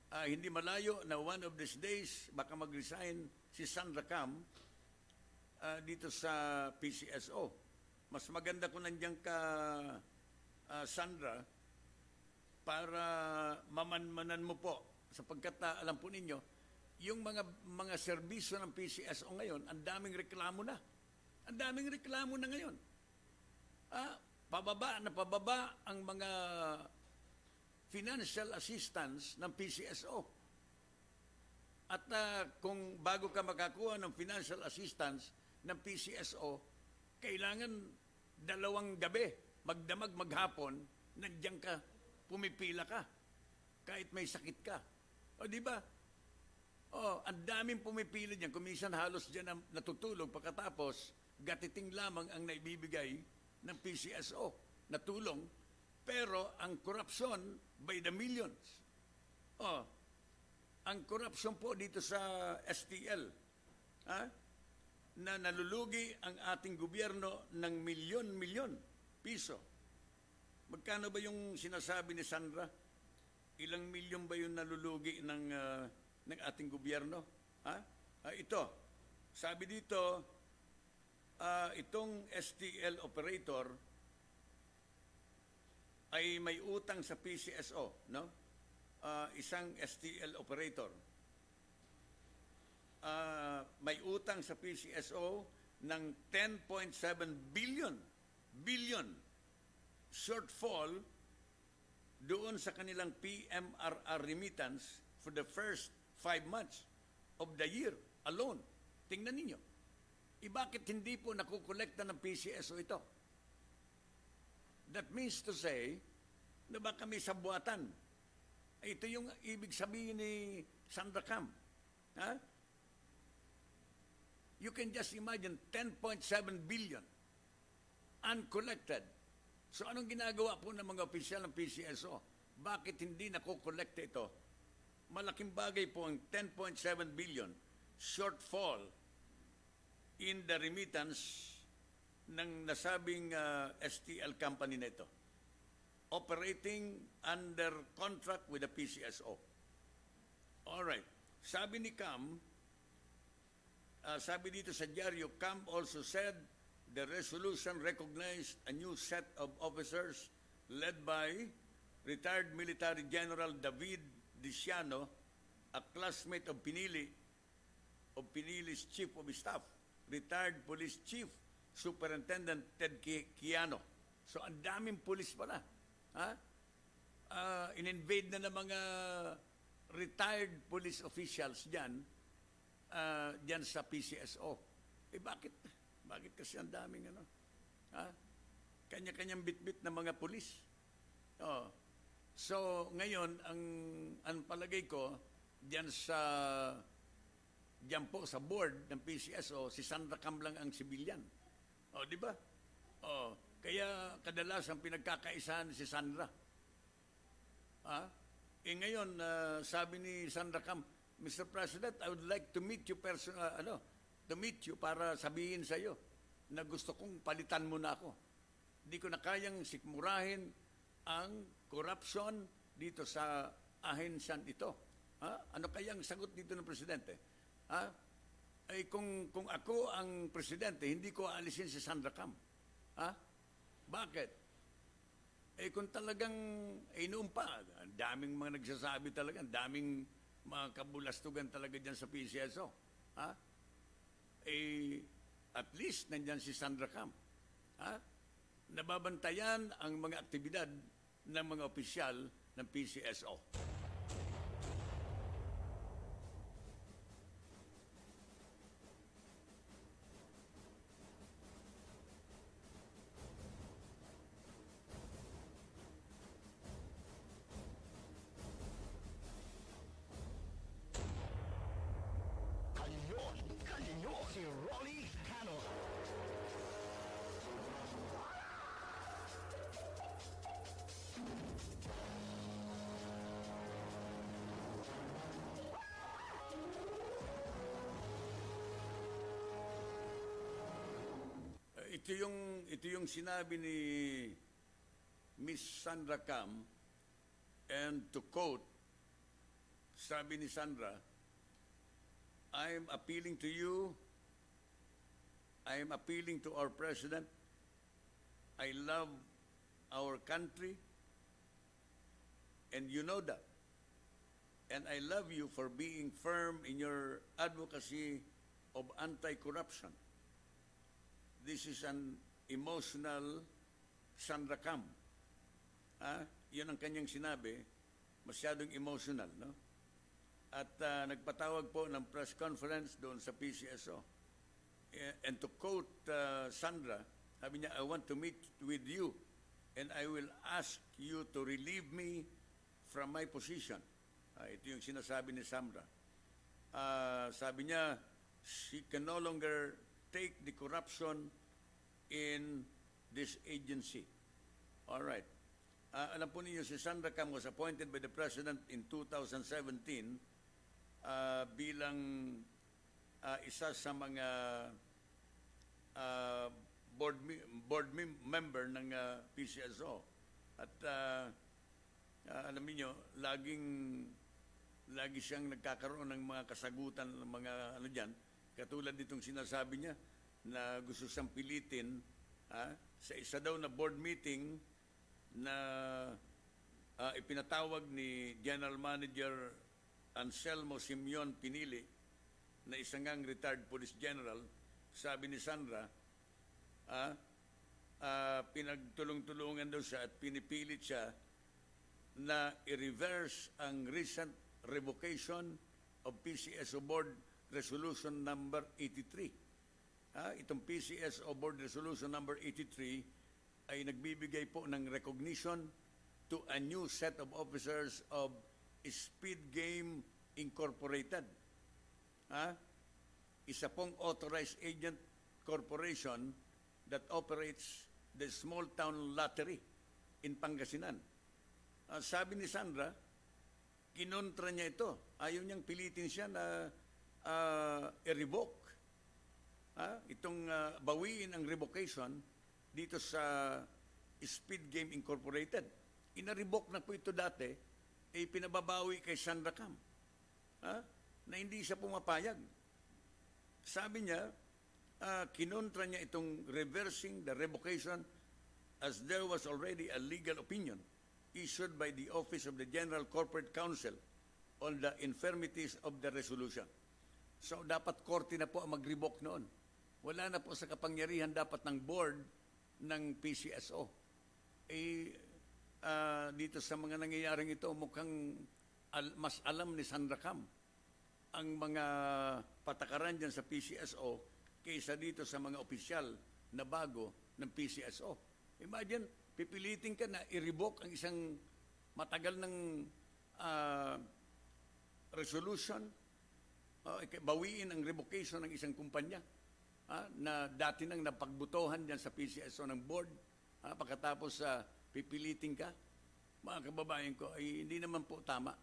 Hindi malayo na one of these days baka mag-resign si Sandra Cam dito sa PCSO. Mas maganda kung nandiyan ka, Sandra, para mamanmanan mo po sapagkat alam po ninyo yung mga serbisyo ng PCSO ngayon, ang daming reklamo na. Ang daming reklamo na ngayon. Pababa ang mga financial assistance ng PCSO. At kung bago ka makakuha ng financial assistance ng PCSO, kailangan 2 gabi, magdamag maghapon, nandiyan ka, pumipila ka, kahit may sakit ka. O di ba? Ang daming pumipila diyan. Kuminsan halos diyan natutulog pagkatapos gatiting lamang ang naibibigay ng PCSO na tulong, pero ang korupsyon by the millions. Ang korupsyon po dito sa STL, na nalulugi ang ating gobyerno ng milyon-milyon piso. Magkano ba yung sinasabi ni Sandra? Ilang milyon ba yung nalulugi ng ating gobyerno? Ito, sabi dito, itong STL operator ay may utang sa PCSO, no? Isang STL operator. May utang sa PCSO ng 10.7 billion shortfall doon sa kanilang PMRR remittance for the first 5 months of the year alone. Tingnan ninyo. Bakit hindi po nakukolekta ng PCSO ito? That means to say na baka may sabuatan. Ito yung ibig sabihin ni Sandra Cam. You can just imagine 10.7 billion uncollected. So anong ginagawa po ng mga opisyal ng PCSO? Bakit hindi nakukolekta ito? Malaking bagay po ang 10.7 billion shortfall in the remittance ng nasabing STL company nito, operating under contract with the PCSO. Alright. Sabi ni Cam, sabi dito sa dyaryo, Cam also said the resolution recognized a new set of officers led by retired military General David Diciano, a classmate of Pinili's Chief of Staff, retired Police Chief Superintendent Ted Quiano. So ang daming police pala. In-invade na ng mga retired police officials dyan sa PCSO. Bakit? Bakit kasi ang daming kanya-kanyang bit-bit na mga pulis. So ngayon ang palagay ko diyan po sa board ng PCSO, si Sandra Cam lang ang civilian. O, di ba? O, kaya kadalasan pinagkakaisahan si Sandra. Ngayon, sabi ni Sandra Cam, Mr. President, I would like to meet you para sabihin sa iyo na gusto kong palitan mo na ako. Hindi ko na kayang sikmurahin ang corruption dito sa ahensyan ito. Ano kayang sagot dito ng presidente? Ay kung ako ang presidente, hindi ko aalisin si Sandra Cam. Bakit? Kung talagang noon pa, ang daming mga nagsasabi talaga, ang daming mga kabulastugan talaga dyan sa PCSO. At least nandyan si Sandra Cam. Nababantayan ang mga aktibidad ng mga opisyal ng PCSO.
Kanyon, si Rolly Canon.
Ito yung sinabi ni Miss Sandra Cam, and to quote, sabi ni Sandra, I'm appealing to you, I am appealing to our President, I love our country, and you know that. And I love you for being firm in your advocacy of anti-corruption. This is an emotional Sandra Cam. Yun ang kanyang sinabi, masyadong emotional, no? At nagpatawag po ng press conference doon sa PCSO. And to quote Sandra, sabi niya, I want to meet with you and I will ask you to relieve me from my position. Ito yung sinasabi ni Sandra. Sabi niya, she can no longer take the corruption in this agency. All right. Alam po ninyo, si Sandra Cam was appointed by the President in 2017 bilang isa sa mga board member ng PCSO. At alam niyo, lagi siyang nagkakaroon ng mga kasagutan ng mga ano diyan, katulad nitong sinasabi niya na gusto siyang pilitin sa isa daw na board meeting na ipinatawag ni General Manager Anselmo Simeon Pinili na isang ngang retired police general. Sabi ni Sandra, pinagtulong-tulungan daw siya at pinipilit siya na i-reverse ang recent revocation of PCSO Board Resolution number 83. Itong PCSO Board Resolution number 83 ay nagbibigay po ng recognition to a new set of officers of Speed Game Incorporated. Isa pong authorized agent corporation that operates the small town lottery in Pangasinan. Sabi ni Sandra, kinontra niya ito. Ayaw niyang pilitin siya na i-revoke. Itong bawiin ang revocation dito sa Speed Game Incorporated. Ina-revoke na po ito dati, pinababawi kay Sandra Cam. Na hindi siya pumapayag. Sabi niya, kinontra niya itong reversing the revocation as there was already a legal opinion issued by the Office of the General Corporate Counsel on the infirmities of the resolution. So dapat korte na po ang mag-revoke noon. Wala na po sa kapangyarihan dapat ng board ng PCSO. Dito sa mga nangyayaring ito, mukhang mas alam ni Sandra Cam ang mga patakaran dyan sa PCSO kaysa dito sa mga opisyal na bago ng PCSO. Imagine, pipilitin ka na i-revoke ang isang matagal ng resolution, bawiin ang revocation ng isang kumpanya na dati nang napagbutohan diyan sa PCSO ng board, pagkatapos pipilitin ka, mga kababayan ko, ay hindi naman po tama.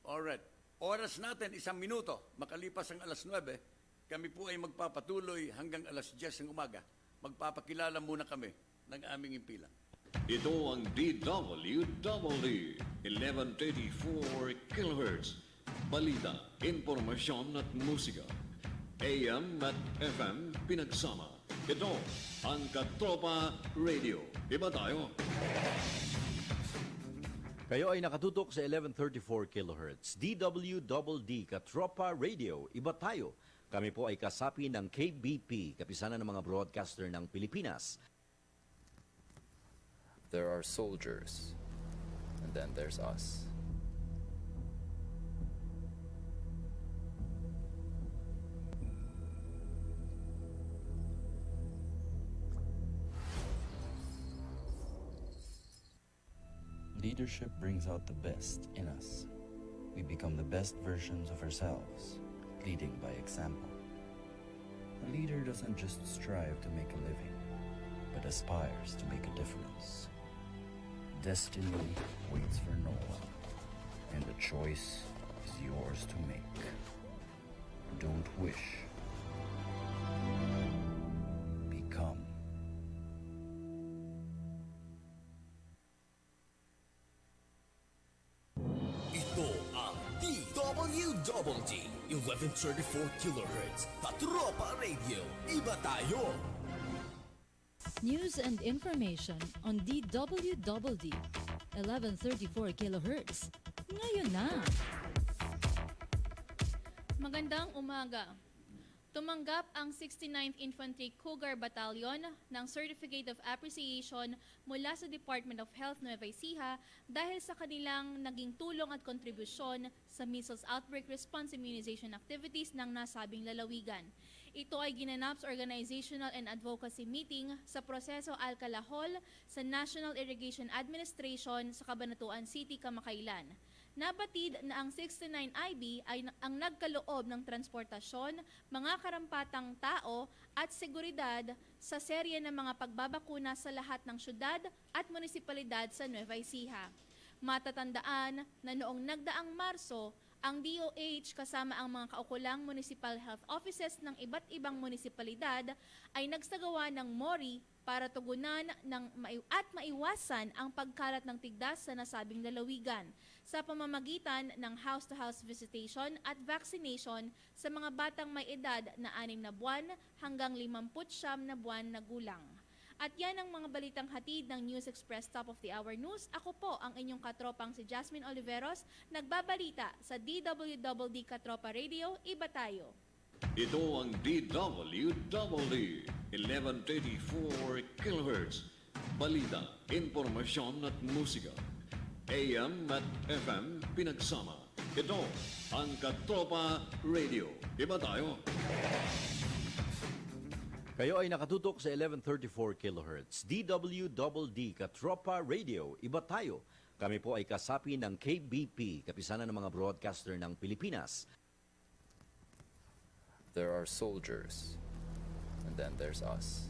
Alright. Oras natin, 1 minuto. Makalipas ang alas 9, kami po ay magpapatuloy hanggang alas 10 ng umaga. Magpapakilala muna kami ng aming impilang.
Ito ang DWWD 1134 kHz. Balita, impormasyon at musika. AM at FM pinagsama. Ito ang Katropa Radio. Iba tayo.
Kayo ay nakatutok sa 1134 kHz. DWDD Katropa Radio. Iba tayo. Kami po ay kasapi ng KBP, kapisanan ng mga broadcaster ng Pilipinas.
There are soldiers, and then there's us.
Leadership brings out the best in us. We become the best versions of ourselves, leading by example. A leader doesn't just strive to make a living, but aspires to make a difference. Destiny waits for no one, and the choice is yours to make. Don't wish. Become.
Ito ang DWWD 1134 kHz Katropa Radio. Iba tayo.
News and information on DWDD 1134 kHz. Ngayon na!
Magandang umaga. Tumanggap ang 69th Infantry Cougar Battalion ng Certificate of Appreciation mula sa Department of Health Nueva Ecija dahil sa kanilang naging tulong at kontribusyon sa measles outbreak response immunization activities ng nasabing lalawigan. Ito ay ginanap sa Organizational and Advocacy Meeting sa Proseso Alcala Hall sa National Irrigation Administration sa Cabanatuan City, Kamakailan. Nabatid na ang 69IB ay ang nagkaloob ng transportasyon, mga karampatang tao at seguridad sa serye ng mga pagbabakuna sa lahat ng syudad at munisipalidad sa Nueva Ecija. Matatandaan na noong nagdaang Marso, ang DOH kasama ang mga kaukulang municipal health offices ng iba't ibang munisipalidad ay nagsagawa ng mori para tugunan at maiwasan ang pagkalat ng tigdas sa nasabing lalawigan sa pamamagitan ng house-to-house visitation at vaccination sa mga batang may edad na 6 na buwan hanggang 59 na buwan na gulang. At yan ang mga balitang hatid ng News Express Top of the Hour News. Ako po ang inyong katropang si Jasmine Oliveros, nagbabalita sa DWDD Katropa Radio, Iba Tayo.
Ito ang DWWD 1134 kHz. Balita, impormasyon at musika. AM at FM pinagsama. Ito ang Katropa Radio. Iba tayo.
Kayo ay nakatutok sa 1134 kHz. DWDD Katropa Radio. Iba tayo. Kami po ay kasapi ng KBP, kapisanan ng mga broadcaster ng Pilipinas.
There are soldiers, and then there's us.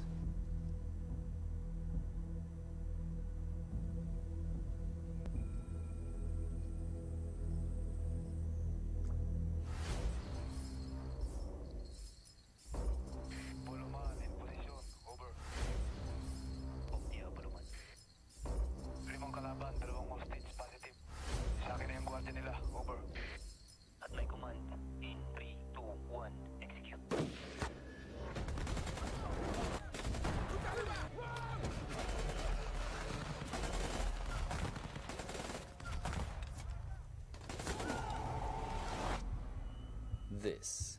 This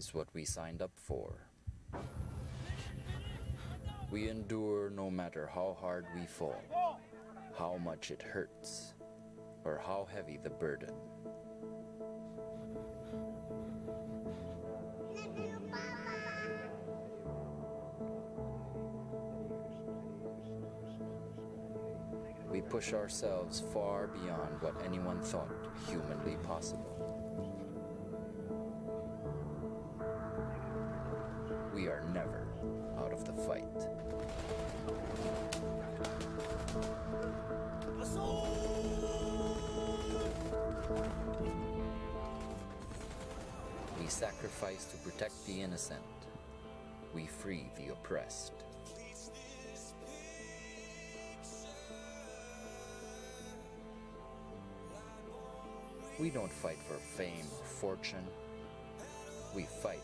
is what we signed up for. We endure no matter how hard we fall, how much it hurts, or how heavy the burden. We push ourselves far beyond what anyone thought humanly possible. We are never out of the fight. We sacrifice to protect the innocent. We free the oppressed. We don't fight for fame or fortune. We fight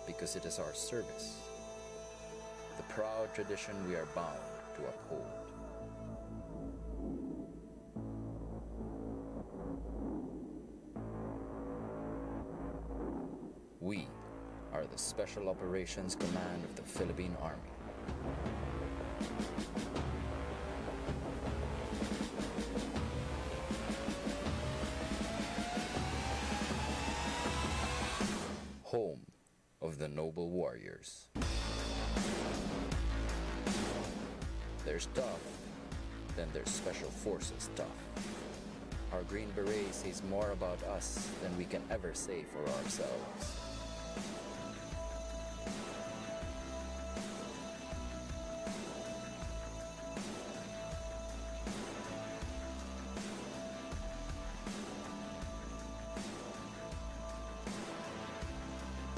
because it is our service, the proud tradition we are bound to uphold. We are the Special Operations Command of the Philippine Army. Home of the noble warriors. There's tough, then there's Special Forces tough. Our Green Beret says more about us than we can ever say for ourselves.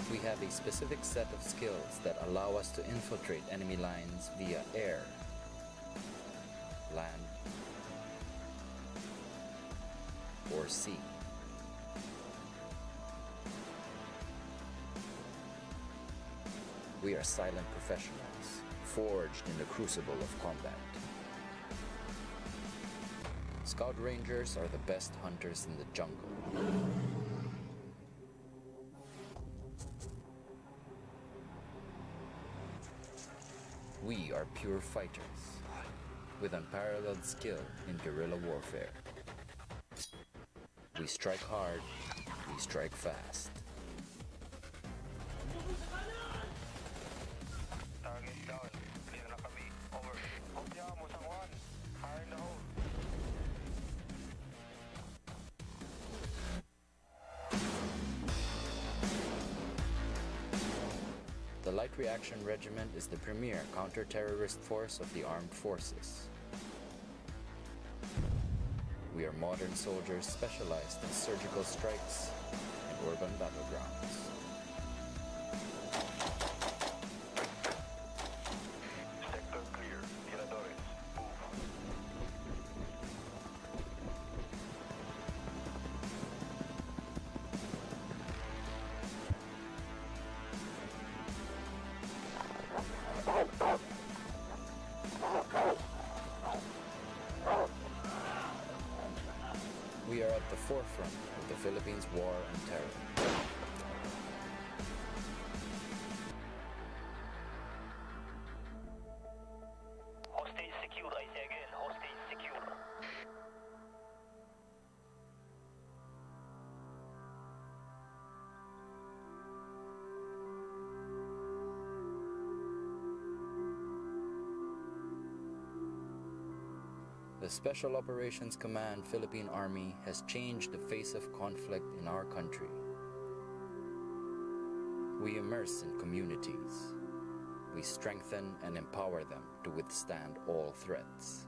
We have a specific set of skills that allow us to infiltrate enemy lines via air, land, or sea. We are silent professionals, forged in the crucible of combat. Scout Rangers are the best hunters in the jungle. We are pure fighters, with unparalleled skill in guerrilla warfare. We strike hard, we strike fast.
Target down. Clear na kami. Over. Kopya mo sa Juan. Fire in the hole.
The Light Reaction Regiment is the premier counter-terrorist force of the armed forces. We are modern soldiers specialized in surgical strikes and urban battlegrounds.
Sector clear. Tiradores. Move.
We are at the forefront of the Philippines' war on terror.
Hostage secure. I say again. Hostage secure.
The Special Operations Command Philippine Army has changed the face of conflict in our country. We immerse in communities. We strengthen and empower them to withstand all threats.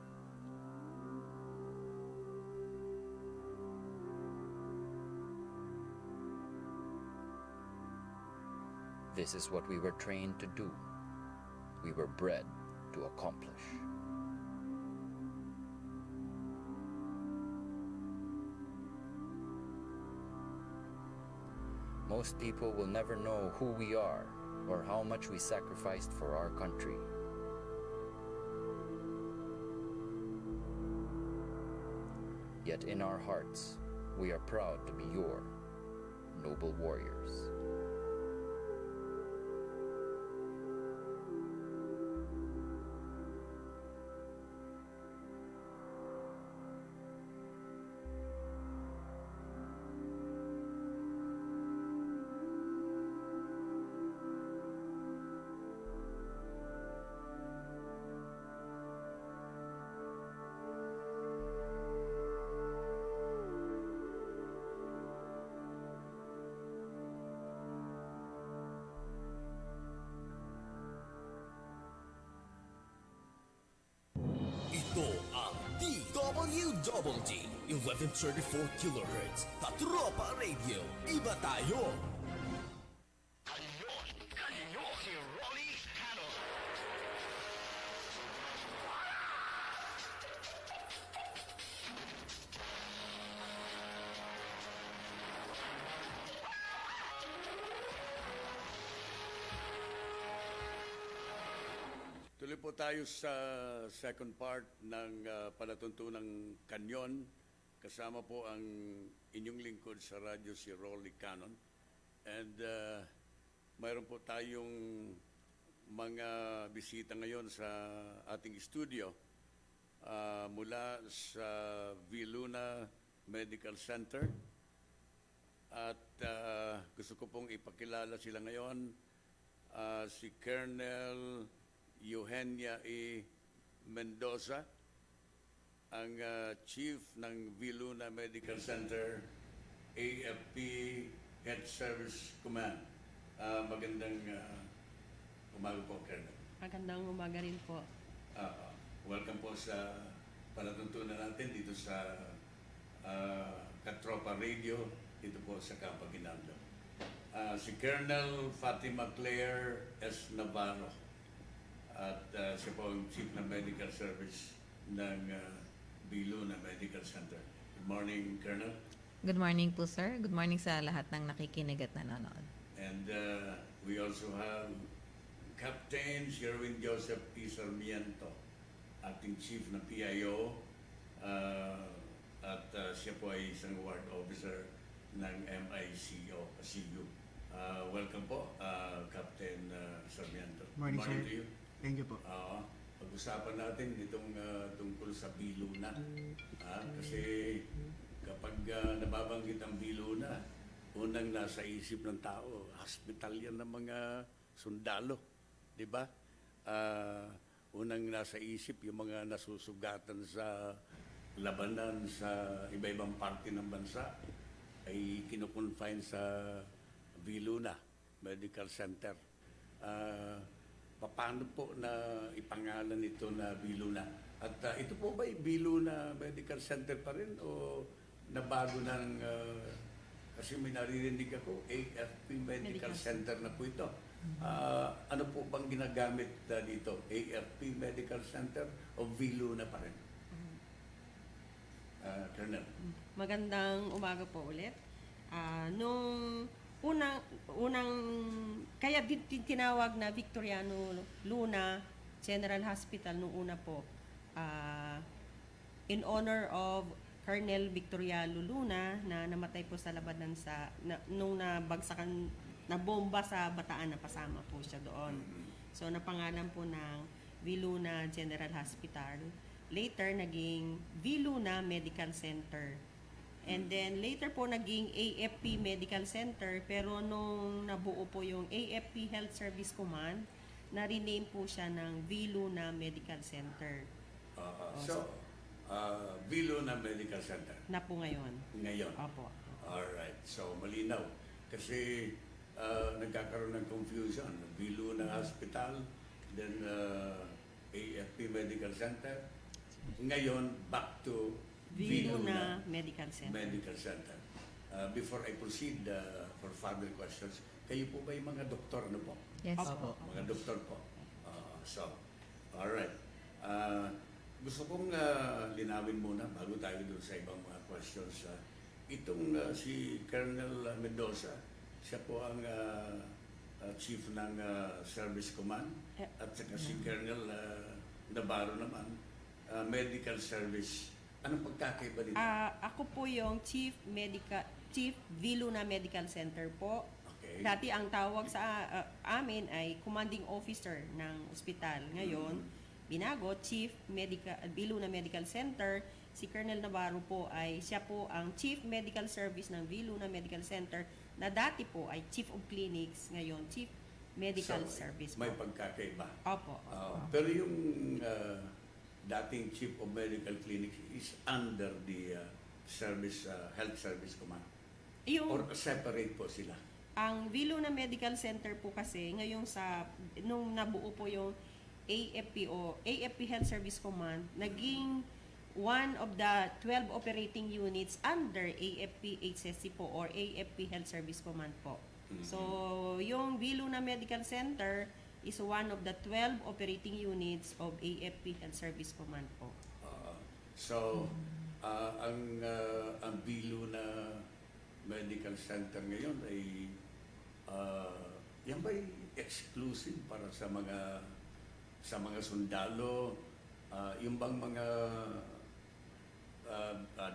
This is what we were trained to do. We were bred to accomplish. Most people will never know who we are or how much we sacrificed for our country. Yet in our hearts, we are proud to be your noble warriors.
DWDWD 1134 kHz Katropa Radio. Iba tayo.
Kanyon, kanyon, si Rolly Canon.
Tuloy po tayo sa second part ng palatuntunang Kanyon. Kasama po ang inyong lingkod sa radyo, si Rolly Canon. And mayroon po tayong mga bisita ngayon sa ating studio mula sa Viluna Medical Center. At gusto ko pong ipakilala sila ngayon, si Colonel Eugenia E. Mendoza, ang Chief ng Viluna Medical Center, AFP Health Service Command. Magandang umaga po, Colonel.
Magandang umaga rin po.
Welcome po sa palatuntunan natin dito sa Katropa Radio, dito po sa Campo Aguinaldo. Si Colonel Fatima Claire S. Navarro, at siya po ang Chief ng Medical Service ng Viluna Medical Center. Good morning, Colonel.
Good morning po, sir. Good morning sa lahat ng nakikinig at nanonood.
And we also have Captain Sherwin Joseph P. Sarmiento, acting Chief ng PIO, at siya po ay isang ward officer ng MICO, CU. Welcome po, Captain Sarmiento.
Morning,
Good morning
sir.
to you.
Thank you po.
Pag-usapan natin itong tungkol sa Viluna. Kasi kapag nababanggit ang Viluna, unang nasa isip ng tao, hospital yan ng mga sundalo. Di ba? Unang nasa isip yung mga nasusugatan sa labanan sa iba-ibang parte ng bansa ay kinukonfine sa Viluna Medical Center. Paano po na ipangalan ito na Viluna? At ito po ba ay Viluna Medical Center pa rin o nabago ng kasi may naririnig ako, AFP Medical Center na po ito. Ano po bang ginagamit dito? AFP Medical Center o Viluna pa rin? Colonel.
Magandang umaga po ulit. Nung unang kaya tinawag na Victoriano Luna General Hospital nung una po, in honor of Colonel Victoriano Luna na namatay po sa labanan nung nabagsakan na bomba sa Bataan, na pasama po siya doon. So napangalan po ng Viluna General Hospital. Later naging Viluna Medical Center. And then later po naging AFP Medical Center, pero nung nabuo po yung AFP Health Service Command, na-rename po siya ng Viluna Medical Center.
Viluna Medical Center.
Na po ngayon.
Ngayon.
Opo.
Alright. So, malinaw. Kasi nagkakaroon ng confusion. Viluna Hospital, then AFP Medical Center. Ngayon, back to
Viluna Medical Center.
Medical Center. Before I proceed for further questions, kayo po ba yung mga doktor, no po?
Yes
Opo.
po.
Mga doktor po. Alright. Gusto kong linawin muna bago tayo doon sa ibang mga questions. Itong si Colonel Mendoza, siya po ang Chief ng Service Command, at saka si Colonel Navarro naman, Medical Service. Anong pagkakaiba dito?
Ako po yung Chief Viluna Medical Center po.
Okay.
Dati ang tawag sa amin ay Commanding Officer ng ospital. Ngayon, binago Chief Viluna Medical Center. Si Colonel Navarro po ay siya po ang Chief Medical Service ng Viluna Medical Center, na dati po ay Chief of Clinics, ngayon Chief Medical Service po.
May pagkakaiba.
Opo.
Pero yung dating Chief of Medical Clinics is under the Health Service Command? Or separate po sila?
Ang Viluna Medical Center po kasi, nung nabuo po yung AFP o AFP Health Service Command, naging one of the 12 operating units under AFP HSC po or AFP Health Service Command po. So, yung Viluna Medical Center is one of the 12 operating units of AFP Health Service Command po.
Ang Viluna Medical Center ngayon ay yan ba exclusive para sa mga sundalo, yung bang mga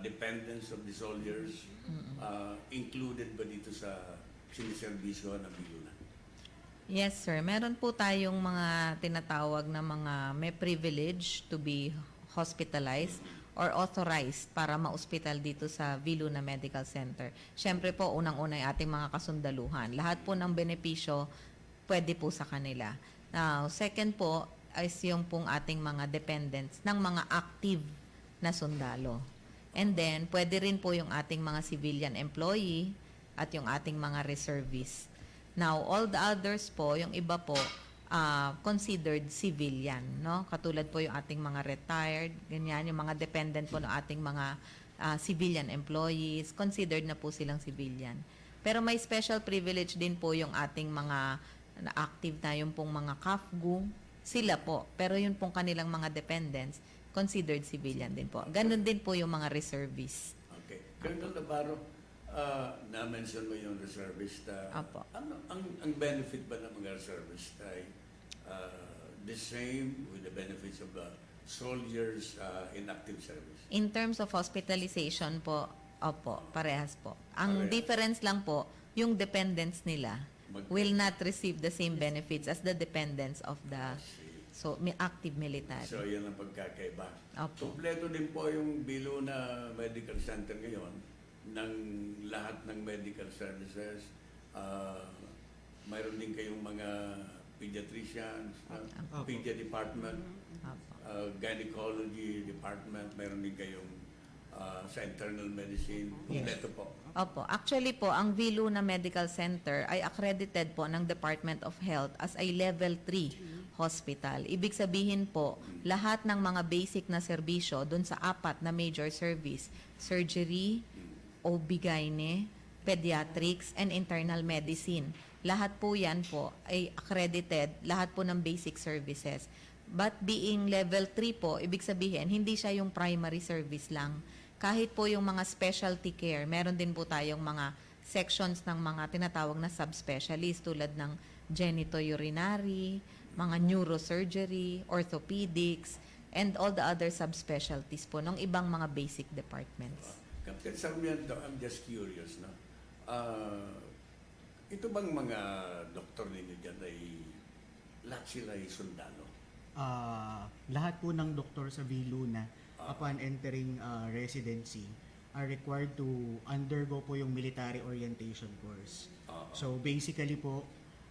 dependents of the soldiers included ba dito sa siniservisyo ng Viluna?
Yes, sir. Meron po tayong mga tinatawag na mga may privilege to be hospitalized or authorized para ma-hospital dito sa Viluna Medical Center. Siyempre po, unang-una yung ating mga kasundaluhan. Lahat po ng benepisyo, pwede po sa kanila. Now, second po, is yung pong ating mga dependents ng mga active na sundalo. And then, pwede rin po yung ating mga civilian employee at yung ating mga reservists. Now, all the others po, yung iba po, considered civilian, no? Katulad po yung ating mga retired, ganyan, yung mga dependent po ng ating mga civilian employees, considered na po silang civilian. Pero may special privilege din po yung ating mga active na yung pong mga CAFGU, sila po. Pero yun pong kanilang mga dependents, considered civilian din po. Ganun din po yung mga reservists.
Okay. Colonel Navarro, na-mention mo yung reservist.
Apo.
Ang benefit ba ng mga reservist ay the same with the benefits of the soldiers in active service?
In terms of hospitalization po, opo, parehas po. Ang difference lang po, yung dependents nila will not receive the same benefits as the dependents of the active military.
So, yan ang pagkakaiba.
Opo.
Kompleto din po yung Viluna Medical Center ngayon ng lahat ng medical services. Mayroon din kayong mga pediatricians, pedia department, gynecology department, mayroon din kayong sa internal medicine. Kompleto po.
Opo. Actually po, ang Viluna Medical Center ay accredited po ng Department of Health as a Level 3 hospital. Ibig sabihin po, lahat ng mga basic na serbisyo dun sa 4 na major service, surgery, OB-GYN, pediatrics, and internal medicine. Lahat po yan po ay accredited, lahat po ng basic services. But being level 3 po, ibig sabihin, hindi siya yung primary service lang. Kahit po yung mga specialty care, meron din po tayong mga sections ng mga tinatawag na subspecialist tulad ng genitourinary, mga neurosurgery, orthopedics, and all the other subspecialties po ng ibang mga basic departments.
Captain Sarmiento, I'm just curious, no? Ito bang mga doktor ninyo dyan ay lahat sila ay sundalo?
Lahat po ng doktor sa Viluna upon entering residency are required to undergo po yung military orientation course. So basically po,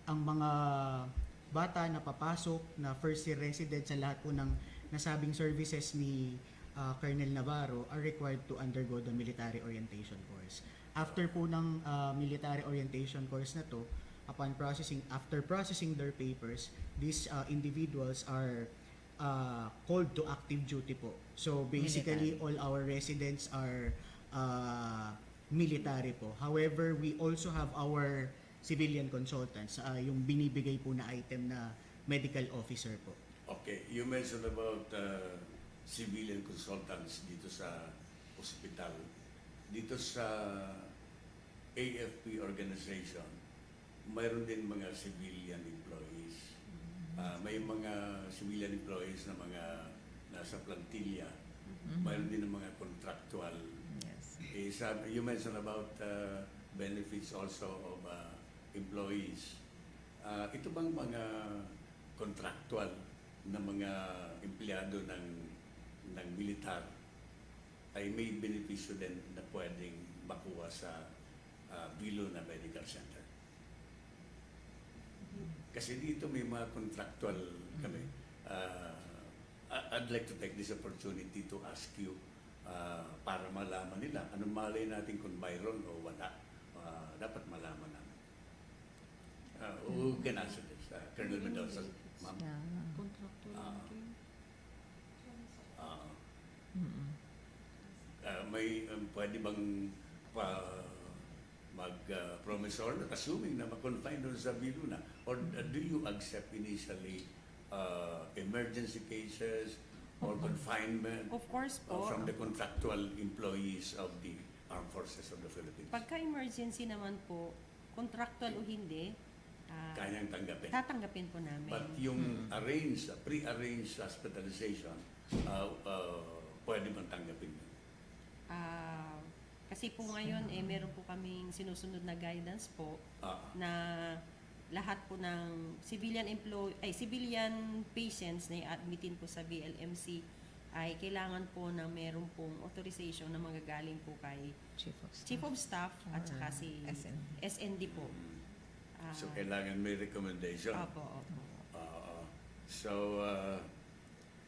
ang mga bata na papasok na first year resident sa lahat po ng nasabing services ni Colonel Navarro are required to undergo the military orientation course. After po ng military orientation course na to, after processing their papers, these individuals are called to active duty po. So basically, all our residents are military po. However, we also have our civilian consultants, yung binibigay po na item na medical officer po.
Okay, you mentioned about civilian consultants dito sa hospital. Dito sa AFP organization, mayroon din mga civilian employees. May mga civilian employees na mga nasa plantilla. Mayroon din ng mga contractual. Yes. You mentioned about benefits also of employees. Ito bang mga contractual na mga empleyado ng militar ay may benepisyo din na pwedeng makuha sa Viluna Medical Center? Kasi dito may mga contractual kami. I'd like to take this opportunity to ask you para malaman nila. Anong malay natin kung mayroon o wala? Dapat malaman namin. Who can answer this? Colonel Mendoza, ma'am? may pwede bang mag-promisor that assuming na ma-confine doon sa Viluna? Or do you accept initially emergency cases or confinement
Of course po.
from the contractual employees of the Armed Forces of the Philippines?
Pagka-emergency naman po, contractual o hindi,
Kayang tanggapin.
tatanggapin po namin.
But yung pre-arranged hospitalization, pwede bang tanggapin yun?
Kasi po ngayon, meron po kaming sinusunod na guidance po na lahat po ng civilian patients na i-admitin po sa VLMC ay kailangan po na meron pong authorization na manggagaling po kay Chief of Staff at saka si SND po.
So, kailangan may recommendation.
Opo.
So,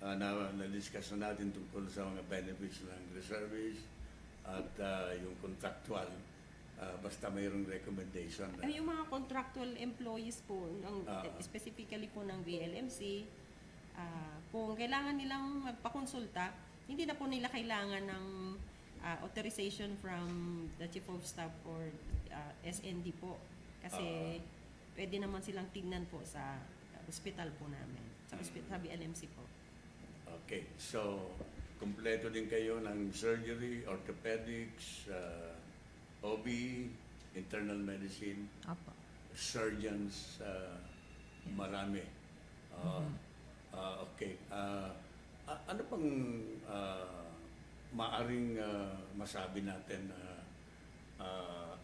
na-discuss na natin tungkol sa mga benefits ng reservists at yung contractual, basta mayroong recommendation.
Yung mga contractual employees po, specifically po ng VLMC, kung kailangan nilang magpakonsulta, hindi na po nila kailangan ng authorization from the Chief of Staff or SND po. Kasi pwede naman silang tignan po sa hospital po namin, sa VLMC po.
Okay, so kumpleto din kayo ng surgery, orthopedics, OB, internal medicine, surgeons, marami. Okay. Ano pang maaring masabi natin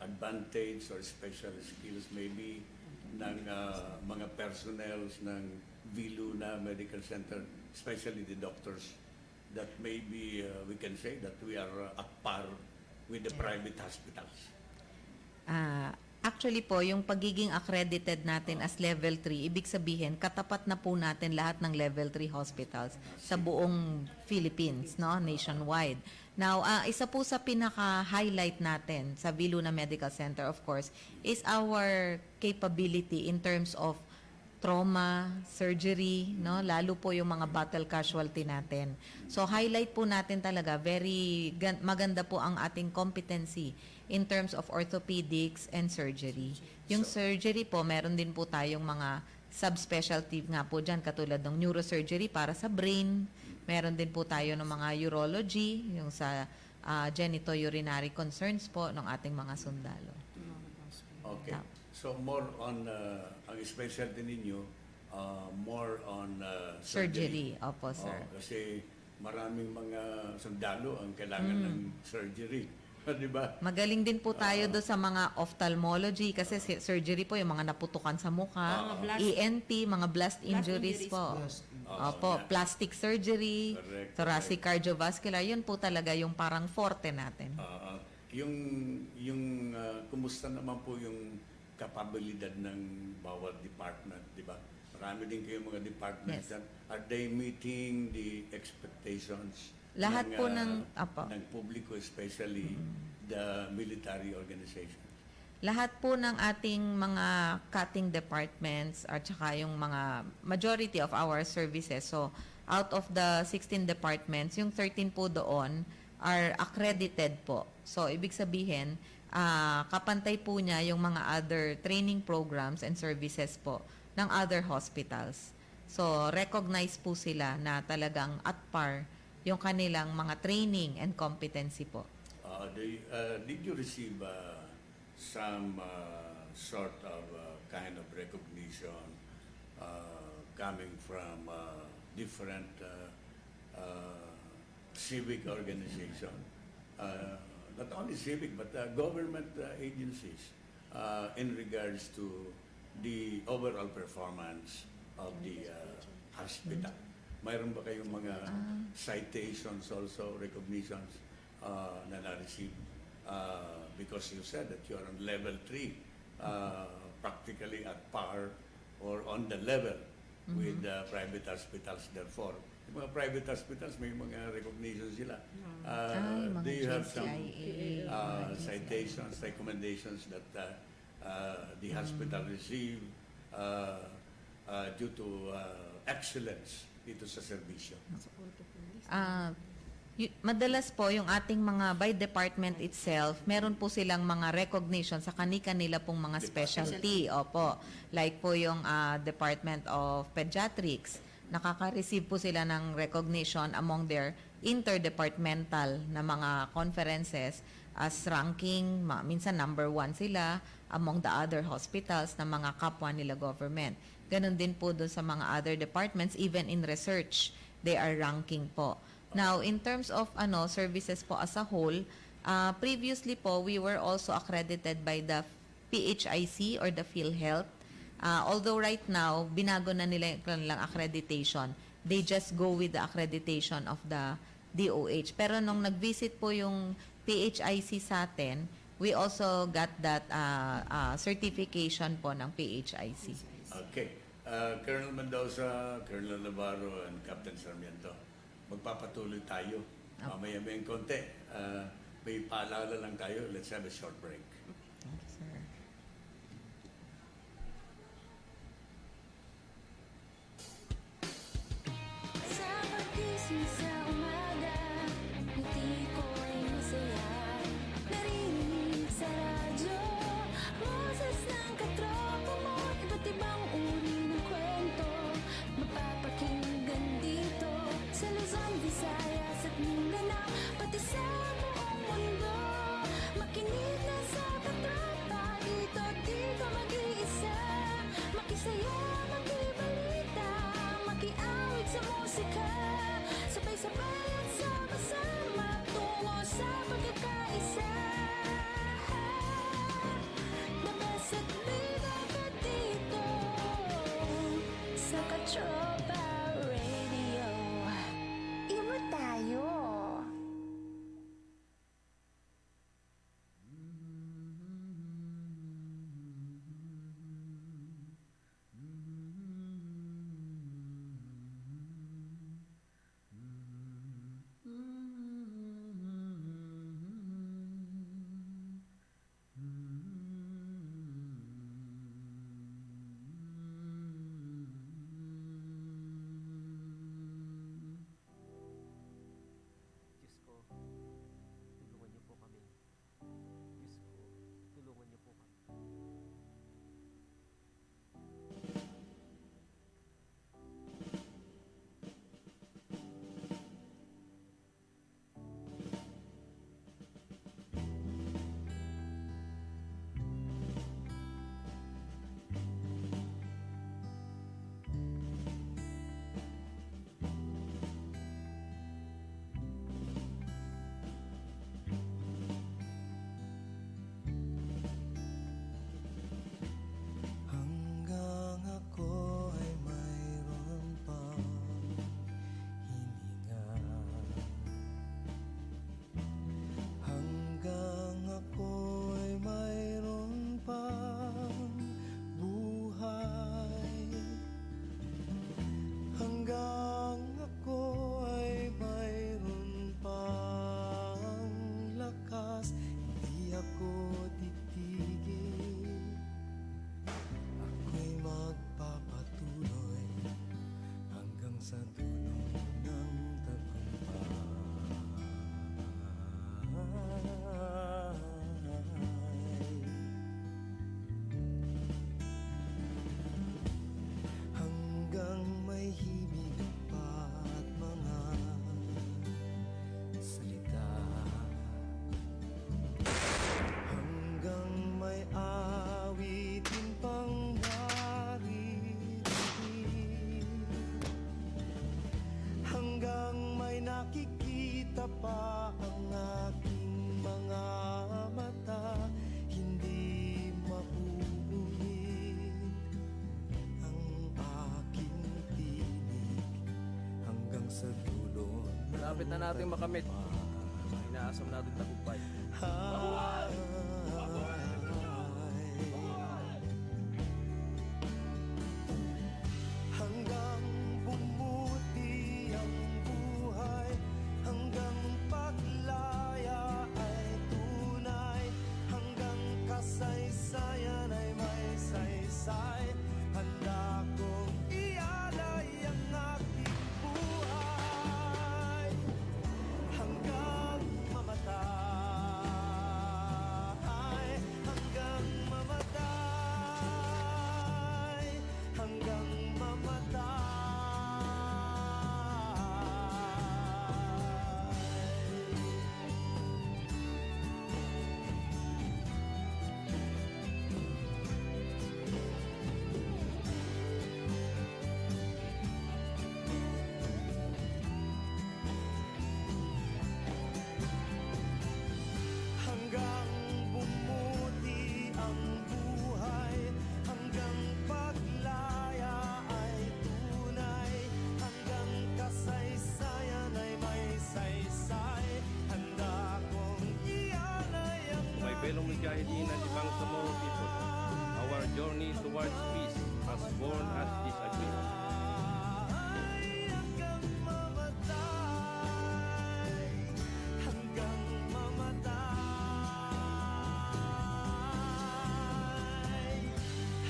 advantage or special skills maybe ng mga personnels ng Viluna Medical Center, especially the doctors, that maybe we can say that we are at par with the private hospitals?
Actually po, yung pagiging accredited natin as level 3, ibig sabihin, katapat na po natin lahat ng level 3 hospitals sa buong Philippines, no, nationwide. Now, isa po sa pinaka-highlight natin sa Viluna Medical Center, of course, is our capability in terms of trauma, surgery, no? Lalo po yung mga battle casualty natin. So, highlight po natin talaga, very maganda po ang ating competency in terms of orthopedics and surgery. Yung surgery po, meron din po tayong mga subspecialty nga po dyan, katulad ng neurosurgery para sa brain. Meron din po tayo ng mga urology, yung sa genitourinary concerns po ng ating mga sundalo.
Okay. So more on, ang specialty ninyo, more on surgery.
Opo, sir.
Kasi maraming mga sundalo ang kailangan ng surgery. Di ba?
Magaling din po tayo do sa mga ophthalmology kasi surgery po yung mga naputukan sa mukha, ENT, mga blast injuries po. Opo, plastic surgery, thoracic cardiovascular, yun po talaga yung parang forte natin.
Yung kumusta naman po yung kapabilidad ng bawat department, di ba? Marami din kayong mga departments that are they meeting the expectations
lahat po ng
publiko, especially the military organization?
Lahat po ng ating mga cutting departments at saka yung mga majority of our services. So, out of the 16 departments, yung 13 po doon are accredited po. So, ibig sabihin, kapantay po niya yung mga other training programs and services po ng other hospitals. So, recognize po sila na talagang at par yung kanilang mga training and competency po.
Did you receive some sort of kind of recognition coming from different civic organization, not only civic but government agencies in regards to the overall performance of the hospital? Mayroon ba kayong mga citations also, recognitions na na-receive? Because you said that you are on level 3, practically at par or on the level with private hospitals. Therefore, yung mga private hospitals, may mga recognitions sila. Do you have some citations, recommendations that the hospital received due to excellence dito sa serbisyo?
Madalas po yung ating mga by department itself, meron po silang mga recognition sa kani-kanila pong mga specialty. Opo. Like po yung Department of Pediatrics, nakaka-receive po sila ng recognition among their interdepartmental na mga conferences as ranking, minsan number 1 sila among the other hospitals na mga kapwa nila government. Ganon din po doon sa mga other departments, even in research, they are ranking po. Now, in terms of services po as a whole, previously po, we were also accredited by the PHIC or the PhilHealth. Although right now, binago na nila yung kanilang accreditation. They just go with the accreditation of the DOH. Pero nung nag-visit po yung PHIC sa atin, we also got that certification po ng PHIC.
Okay. Colonel Mendoza, Colonel Navarro, and Captain Sarmiento, magpapatuloy tayo. Mamaya-mayang konti. May paalala lang tayo. Let's have a short break.
Sir.
Sa pagising sa umaga, ngiti ko'y masaya. Narinig sa radyo, boses ng katropa mo. Iba't ibang uri ng kwento, mapapakinggan dito. Sa Luzon, Visayas at Mindanao, pati sa buong mundo. Makinig na sa katropa, dito di ka mag-iisa. Makisaya, makibalita, makiawit sa musika. Sabay-sabay at sama-sama, tungo sa pagkakaisa. The best at bida ka dito, sa Katropa Radio. Iba tayo.
Diyos ko, tulungan niyo po kami. Diyos ko, tulungan niyo po kami.
Hanggang ako ay mayroon pang hininga. Hanggang ako ay mayroon pang buhay. Hanggang ako ay mayroon pang lakas, hindi ako titigil. Ako'y magpapatuloy hanggang sa dulo ng tagumpay. Hanggang may himig pa at mga salita. Hanggang may awitin pang naririnig. Hanggang may nakikita pa ang aking mga mata, hindi mahuhulid ang aking tinig hanggang sa dulo.
Malapit na natin makamit. Inaasam natin tagumpay.
Hanggang bumuti ang buhay, hanggang paglaya ay tunay, hanggang kasaysayan ay may saysay. Handa kong ialay ang aking buhay.
mujahideen and ibang Samoro people, our journey towards peace has borne us this agreement.
Hanggang mamatay,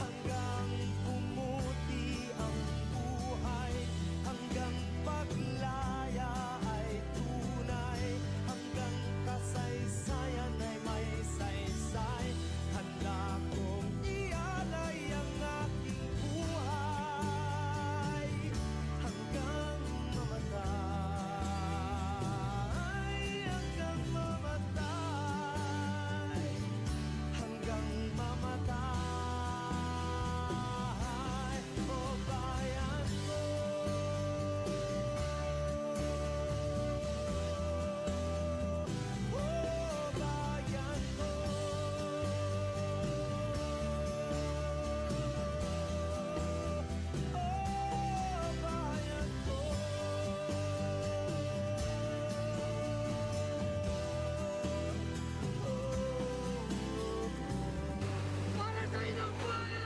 hanggang pumuti ang buhay, hanggang paglaya ay tunay, hanggang kasaysayan ay may saysay. Handa kong ialay ang aking buhay hanggang mamatay, hanggang mamatay, hanggang mamatay. O bayan ko, o bayan ko, o bayan ko. Para tayo ng bayan!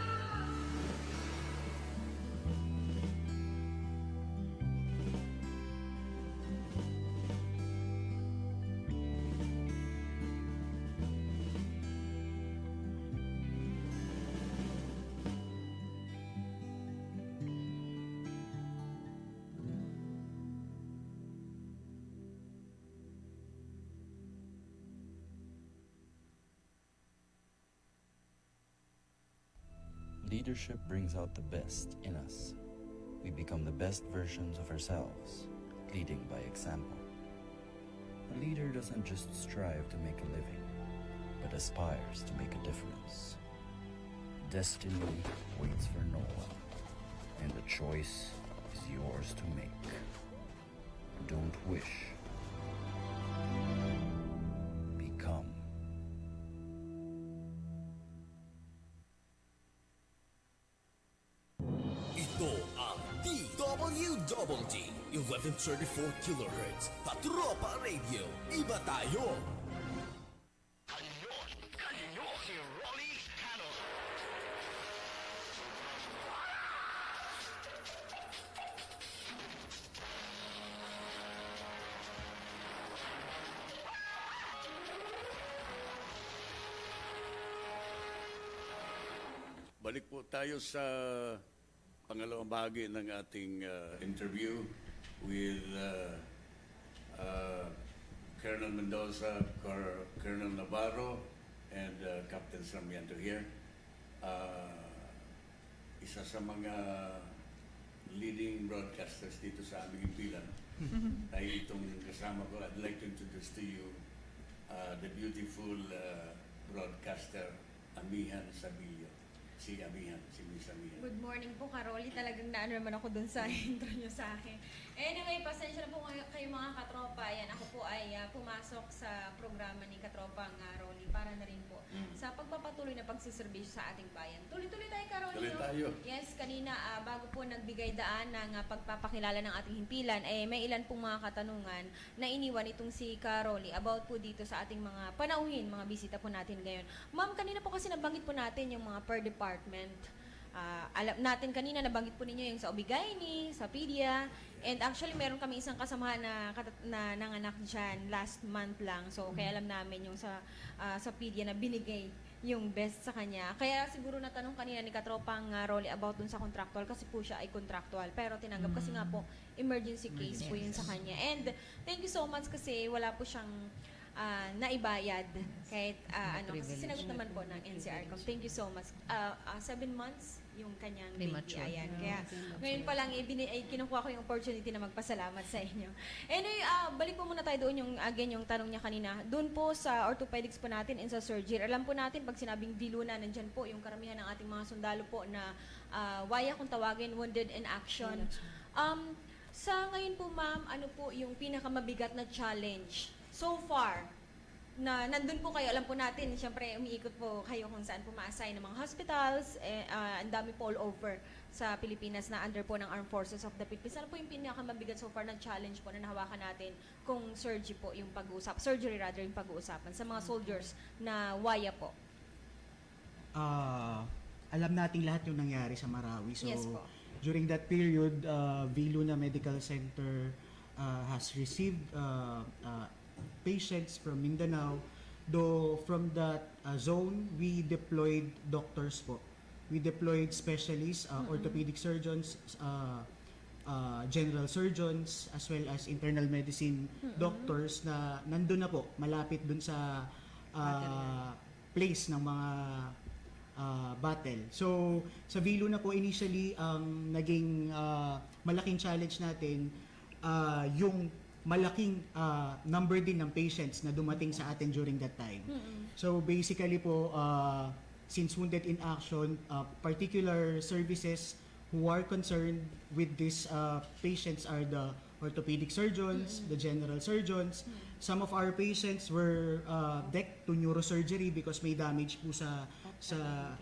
Leadership brings out the best in us. We become the best versions of ourselves, leading by example. A leader doesn't just strive to make a living, but aspires to make a difference. Destiny waits for no one, and the choice is yours to make. Don't wish. Become.
Ito ang DWDD 1134 kHz Katropa Radio. Iba tayo!
Kanyon, kanyon, si Rolly Canon.
Balik po tayo sa pangalawang bahagi ng ating interview with Colonel Mendoza, Colonel Navarro, and Captain Sarmiento here. Isa sa mga leading broadcasters dito sa aming impilan ay itong kasama ko. I'd like to introduce to you the beautiful broadcaster Amihan Sabilio. Si Amihan, si Miss Amihan.
Good morning po, Karoli. Talagang naano naman ako dun sa intro nyo sa akin. Anyway, pasensya na po kayo mga katropa. Yan, ako po ay pumasok sa programa ni Katropang Rolly para na rin po sa pagpapatuloy na pagsiservisyo sa ating bayan. Tuloy-tuloy tayo, Karoli.
Tuloy tayo.
Yes, kanina bago po nagbigay daan ng pagpapakilala ng ating himpilan, may ilan pong mga katanungan na iniwan itong si Karoli about po dito sa ating mga panauhin, mga bisita po natin ngayon. Ma'am, kanina po kasi nabanggit po natin yung mga per department. Alam natin kanina, nabanggit po ninyo yung sa Obigaini, sa Pedia, and actually meron kami isang kasamahan na nanganak dyan last month lang. So, kaya alam namin yung sa Pedia na binigay yung best sa kanya. Kaya siguro natanong kanina ni Katropang Rolly about dun sa contractual kasi po siya ay contractual. Pero tinanggap kasi nga po emergency case po yun sa kanya. And thank you so much kasi wala po siyang naibayad kahit kasi sinagot naman po ng NCR-Com. Thank you so much. 7 months yung kanyang baby. Ayan. Kaya ngayon pa lang kinukuha ko yung opportunity na magpasalamat sa inyo. Anyway, balik po muna tayo doon yung tanong niya kanina. Doon po sa orthopedics po natin and sa surgery. Alam po natin pag sinabing diluna, nandyan po yung karamihan ng ating mga sundalo po na waya kung tawagin, wounded in action. Sa ngayon po ma'am, ano po yung pinakamabigat na challenge so far na nandun po kayo, alam po natin, siyempre umiikot po kayo kung saan po ma-assign ng mga hospitals, ang dami po all over sa Pilipinas na under po ng Armed Forces of the Philippines. Ano po yung pinakamabigat so far na challenge po na nahawakan natin kung surgery po yung pag-uusap, surgery rather yung pag-uusapan sa mga soldiers na waya po?
alam nating lahat yung nangyari sa Marawi. So,
Yes po.
during that period, Viluna Medical Center has received patients from Mindanao. Though from that zone, we deployed doctors po. We deployed specialists, orthopedic surgeons, general surgeons, as well as internal medicine doctors na nandun na po, malapit dun sa place ng mga battle. So, sa Viluna po initially, ang naging malaking challenge natin, yung malaking number din ng patients na dumating sa atin during that time. So, basically po, since Wounded in Action, particular services who are concerned with these patients are the orthopedic surgeons, the general surgeons. Some of our patients were decked to neurosurgery because may damage po sa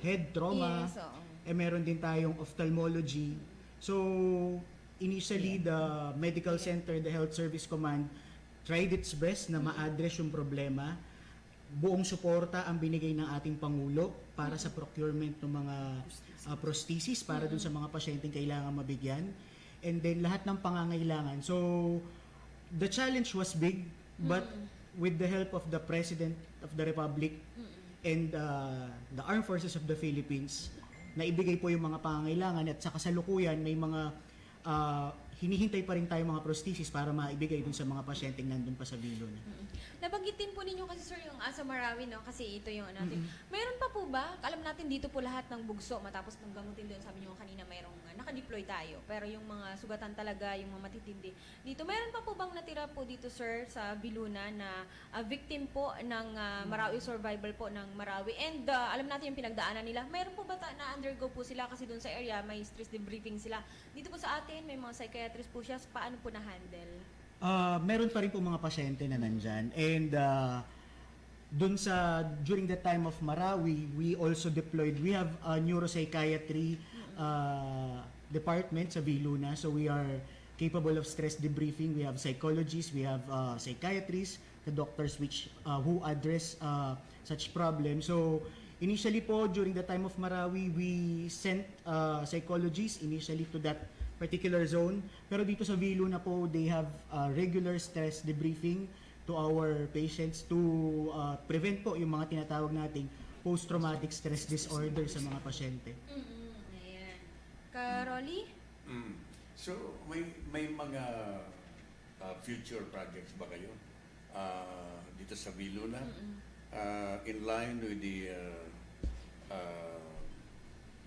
head trauma.
Yes, oo.
Meron din tayong ophthalmology. So, initially, the medical center, the health service command, tried its best na ma-address yung problema. Buong suporta ang binigay ng ating Pangulo para sa procurement ng mga prosthesis para dun sa mga pasyenteng kailangan mabigyan. And then lahat ng pangangailangan. So, the challenge was big, but with the help of the President of the Republic and the Armed Forces of the Philippines, naibigay po yung mga pangangailangan at sa kasalukuyan may mga hinihintay pa rin tayo mga prosthesis para maibigay dun sa mga pasyenteng nandun pa sa Viluna.
Nabanggitin po ninyo kasi sir yung Asa Marawi, no? Kasi ito yung natin. Mayroon pa po ba? Alam natin dito po lahat ng bugso matapos ng gamutin doon, sabi niyo kanina mayroong naka-deploy tayo. Pero yung mga sugatan talaga, yung mga matitindi. Dito, mayroon pa po bang natira po dito sir sa Viluna na victim po ng Marawi survival po ng Marawi? And alam natin yung pinagdaanan nila. Mayroon po ba na-undergo po sila kasi doon sa area may stress debriefing sila? Dito po sa atin may mga psychiatrist po siya. Paano po na-handle?
Meron pa rin po mga pasyente na nandyan. And during the time of Marawi, we also deployed, we have a neuropsychiatry department sa Viluna. So we are capable of stress debriefing. We have psychologists, we have psychiatrists, the doctors who address such problems. So initially po, during the time of Marawi, we sent psychologists initially to that particular zone. Pero dito sa Viluna po, they have regular stress debriefing to our patients to prevent po yung mga tinatawag nating post-traumatic stress disorder sa mga pasyente.
Ayan. Karoli?
So, may mga future projects ba kayo dito sa Viluna? In line with the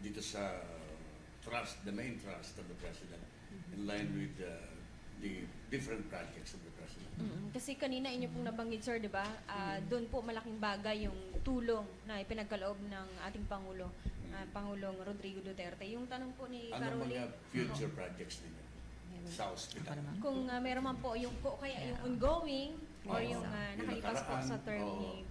dito sa trust, the main trust of the President, in line with the different projects of the President.
Kasi kanina inyo pong nabanggit sir, di ba? Doon po malaking bagay yung tulong na ipinagkaloob ng ating Pangulo, Pangulong Rodrigo Duterte. Yung tanong po ni
Ano
Caroli,
mga future projects ninyo sa hospital?
kung meron man po yung kaya yung ongoing or yung nakalipas po sa term ni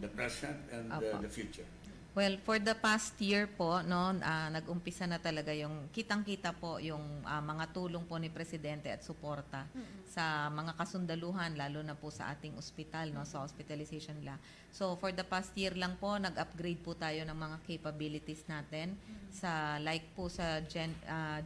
The present and the future.
Well, for the past year po, no, nag-umpisa na talaga yung kitang-kita po yung mga tulong po ni Presidente at suporta sa mga kasundaluhan, lalo na po sa ating ospital, no, sa hospitalization nila. So, for the past year lang po, nag-upgrade po tayo ng mga capabilities natin sa like po sa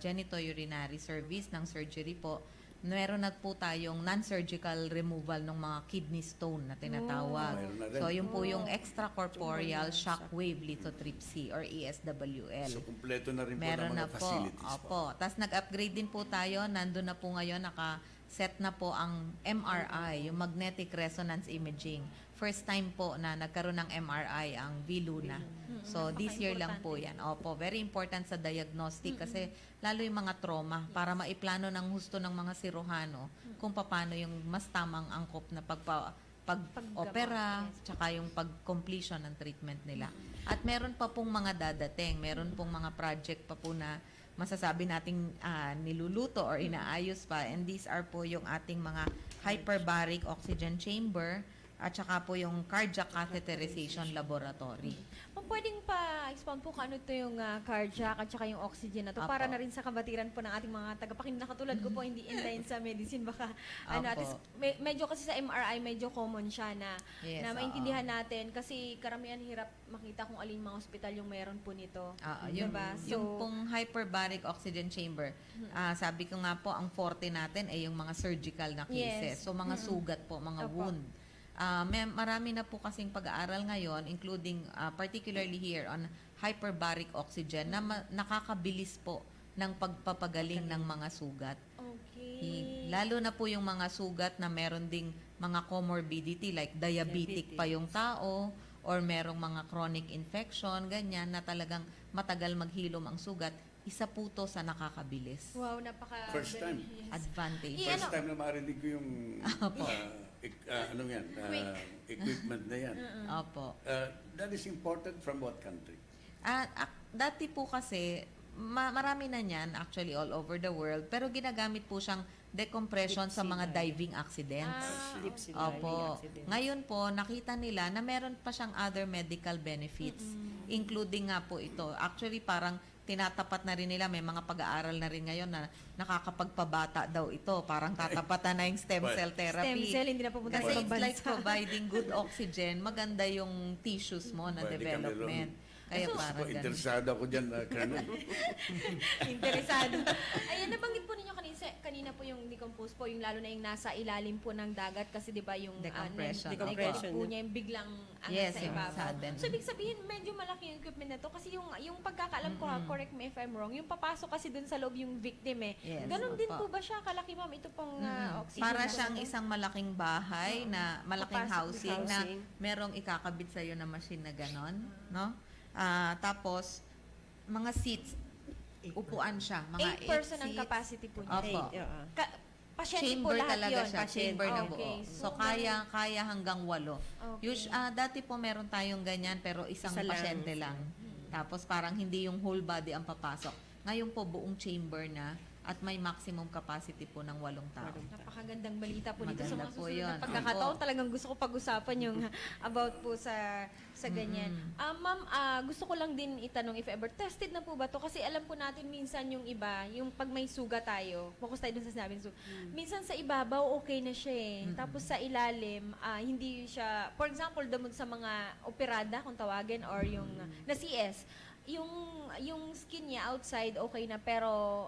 genitourinary service ng surgery po. Meron na po tayong non-surgical removal ng mga kidney stone na tinatawag. So, yun po yung extracorporeal shockwave lithotripsy or ESWL.
So, kumpleto na rin
Meron
po ng
na
mga
po.
facilities
Opo. Tapos nag-upgrade din po tayo. Nandun na po ngayon, naka-set na po ang MRI, yung magnetic resonance imaging. First time po na nagkaroon ng MRI ang Viluna. So, this year lang po yan. Opo, very important sa diagnostic kasi lalo yung mga trauma para maiplano ng husto ng mga siruhano kung paano yung mas tamang angkop na pag-opera, tsaka yung pag-completion ng treatment nila. At meron pa pong mga dadating, meron pong mga project pa po na masasabi nating niluluto or inaayos pa. And these are po yung ating mga hyperbaric oxygen chamber, at saka po yung cardiac catheterization laboratory.
Ma'am, pwedeng pa-expound po kung ano ito yung cardiac at saka yung oxygen na to
Apo.
para na rin sa kabatiran po ng ating mga tagapakinig na katulad ko po, hindi inline sa medicine, baka ano, at
Apo.
least, medyo kasi sa MRI, medyo common siya na,
Yes,
na
oo.
maintindihan natin kasi karamihan hirap makita kung alin mga ospital yung meron po nito.
Yung,
Diba?
yung pong hyperbaric oxygen chamber, sabi ko nga po, ang forte natin ay yung mga surgical na cases.
Yes.
So, mga sugat po, mga
Opo.
wound. Marami na po kasing pag-aaral ngayon, including particularly here on hyperbaric oxygen, na nakakabilis po ng pagpapagaling ng mga sugat.
Okay.
Lalo na po yung mga sugat na meron ding mga comorbidity like diabetic pa yung tao or merong mga chronic infection, ganyan, na talagang matagal maghilom ang sugat, isa po to sa nakakabilis.
Wow, napaka...
First time.
Advantage.
First time na marinig ko yung ano yan, equipment na yan.
Opo.
That is important from what country?
Dati po kasi, marami na niyan actually all over the world, pero ginagamit po siyang decompression sa mga diving accidents.
Deep sea
Opo.
diving accidents.
Ngayon po, nakita nila na meron pa siyang other medical benefits, including nga po ito. Actually, parang tinatapat na rin nila, may mga pag-aaral na rin ngayon na nakakapagpabata daw ito. Parang tatapatan na yung stem cell therapy.
Stem cell, hindi na pupunta
Kasi
sa
it's
ibang
like
bansa.
providing good oxygen, maganda yung tissues mo na
Pwede kami
development.
ron.
Kaya
Gusto
parang
ko,
ganun.
interesado ako dyan, Colonel.
Interesado. Ayan, nabanggit po ninyo kanina po yung decompose po, yung lalo na yung nasa ilalim po ng dagat kasi 'di ba yung
Decompression.
decompression po niya yung biglang angat
Yes,
sa
yung
ibabaw.
sudden.
So ibig sabihin medyo malaki yung equipment na to kasi yung pagkakaalam ko, correct me if I'm wrong, yung papasok kasi dun sa loob yung victim eh.
Yes,
Ganon din
opo.
po ba siya kalaki, ma'am, ito pong oxygen?
Para
mask
siyang
na to?
isang malaking bahay na malaking
Papasok
housing,
din
na
housing.
merong ikakabit sa iyo na machine na ganon, no? Tapos mga seats, upuan siya, mga
8 person ang
seats.
capacity po niya.
Opo.
Pasyente po
Chamber
lahat
talaga
yun.
siya, chamber na buo.
Okay.
So kaya hanggang 8.
Okay.
Dati po meron tayong ganyan pero isang
Isa lang.
pasyente lang. Tapos parang hindi yung whole body ang papasok. Ngayon po buong chamber na at may maximum capacity po ng 8 tao.
Napakagandang balita po dito sa
Maganda
mga
po
susunod
yun.
na pagkakataon.
Opo.
Talagang gusto ko pag-usapan yung about po sa ganyan. Ma'am, gusto ko lang din itanong if ever tested na po ba to? Kasi alam po natin minsan yung iba, yung pag may suga tayo, focus tayo dun sa sinabi ng suga. Minsan sa ibabaw, okay na siya eh. Tapos sa ilalim, hindi siya, for example, damod sa mga operada, kung tawagin, or yung na CS, yung skin niya outside okay na pero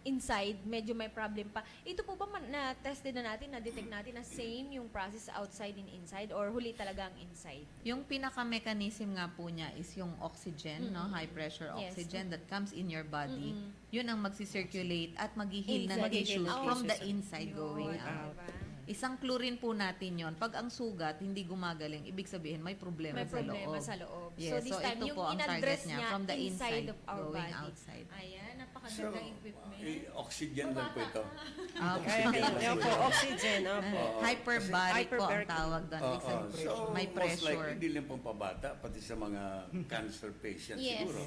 inside medyo may problem pa. Ito po ba na-tested na natin, na-detect natin na same yung process outside and inside or huli talaga ang inside?
Yung pinaka-mechanism nga po niya is yung oxygen, no? High pressure
Yes.
oxygen that comes in your body. Yun ang mag-circulate at mag-heal ng
Inside.
tissues
Oh,
from the inside going
Yun,
out.
diba?
Isang clue rin po natin yon. Pag ang sugat hindi gumagaling, ibig sabihin may problema,
May
sa loob.
problema sa loob.
Yes,
this time,
ito
yung
po ang target
in-address
niya
niya
from the
inside
inside
of our
going
body.
outside.
Ayan,
So,
napakagandang equipment.
oxygen lang po ito.
Kaya po, oxygen, opo.
Hyperbaric po ang
Hyperbaric.
tawag doon. Ibig
So,
sabihin, may
most
pressure.
likely, hindi lang pong pabata, pati sa mga cancer patients
Yes.
siguro.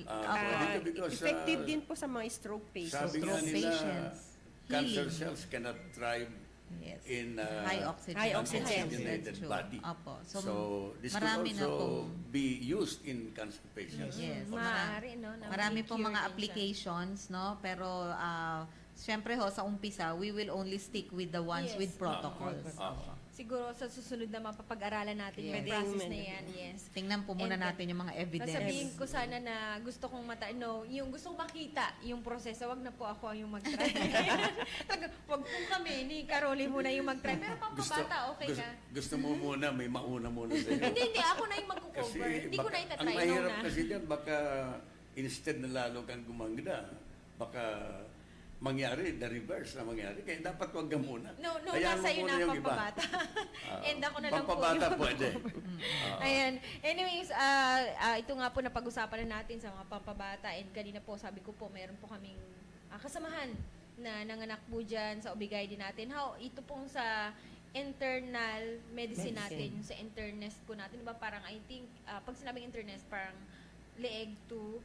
Ah,
Because,
effective din po sa mga stroke patients.
sabi nga
Stroke
nila,
patients.
cancer
Healing.
cells cannot thrive
Yes.
in
High oxygen.
High oxygen.
oxygenated
That's true.
body.
Opo.
So,
So,
this could
marami na
also
pong
be used in cancer patients.
Yes.
Maaari, no? na
Marami
may
po
cure
mga
din siya.
applications, no? Pero syempre ho, sa umpisa, we will only stick with the ones
Yes.
with protocols.
Siguro sa susunod na mapapag-aralan natin yung
Yes.
process na yan. Yes.
Tingnan po muna
And,
natin yung mga evidence.
Sasabihin ko sana na gusto kong yung gusto kong makita yung proseso, wag na po ako ang yung mag-try. Talaga, wag po kami ni Caroli muna yung mag-try. Pero pampabata, okay na.
Gusto mo muna, may mauna muna sa'yo.
Hindi, ako na yung mag-cover. Hindi ko na itatry.
Ang mahirap
na.
kasi dyan, baka instead na lalo kang gumanda, baka mangyari, the reverse na mangyari. Kaya dapat wag ka muna.
No,
Hayaan
nasa
mo
iyo
muna
na
yung iba.
pampabata. And ako na lang po
Pampabata
yung
pwede.
Ayan. Anyways, ito nga po napag-usapan na natin sa mga pampabata. And kanina po, sabi ko po, meron po kaming kasamahan na nanganak po dyan sa Obigay din natin. Ito pong sa internal medicine natin, yung sa internist po natin. Diba parang I think, pag sinabing internist, parang leeg to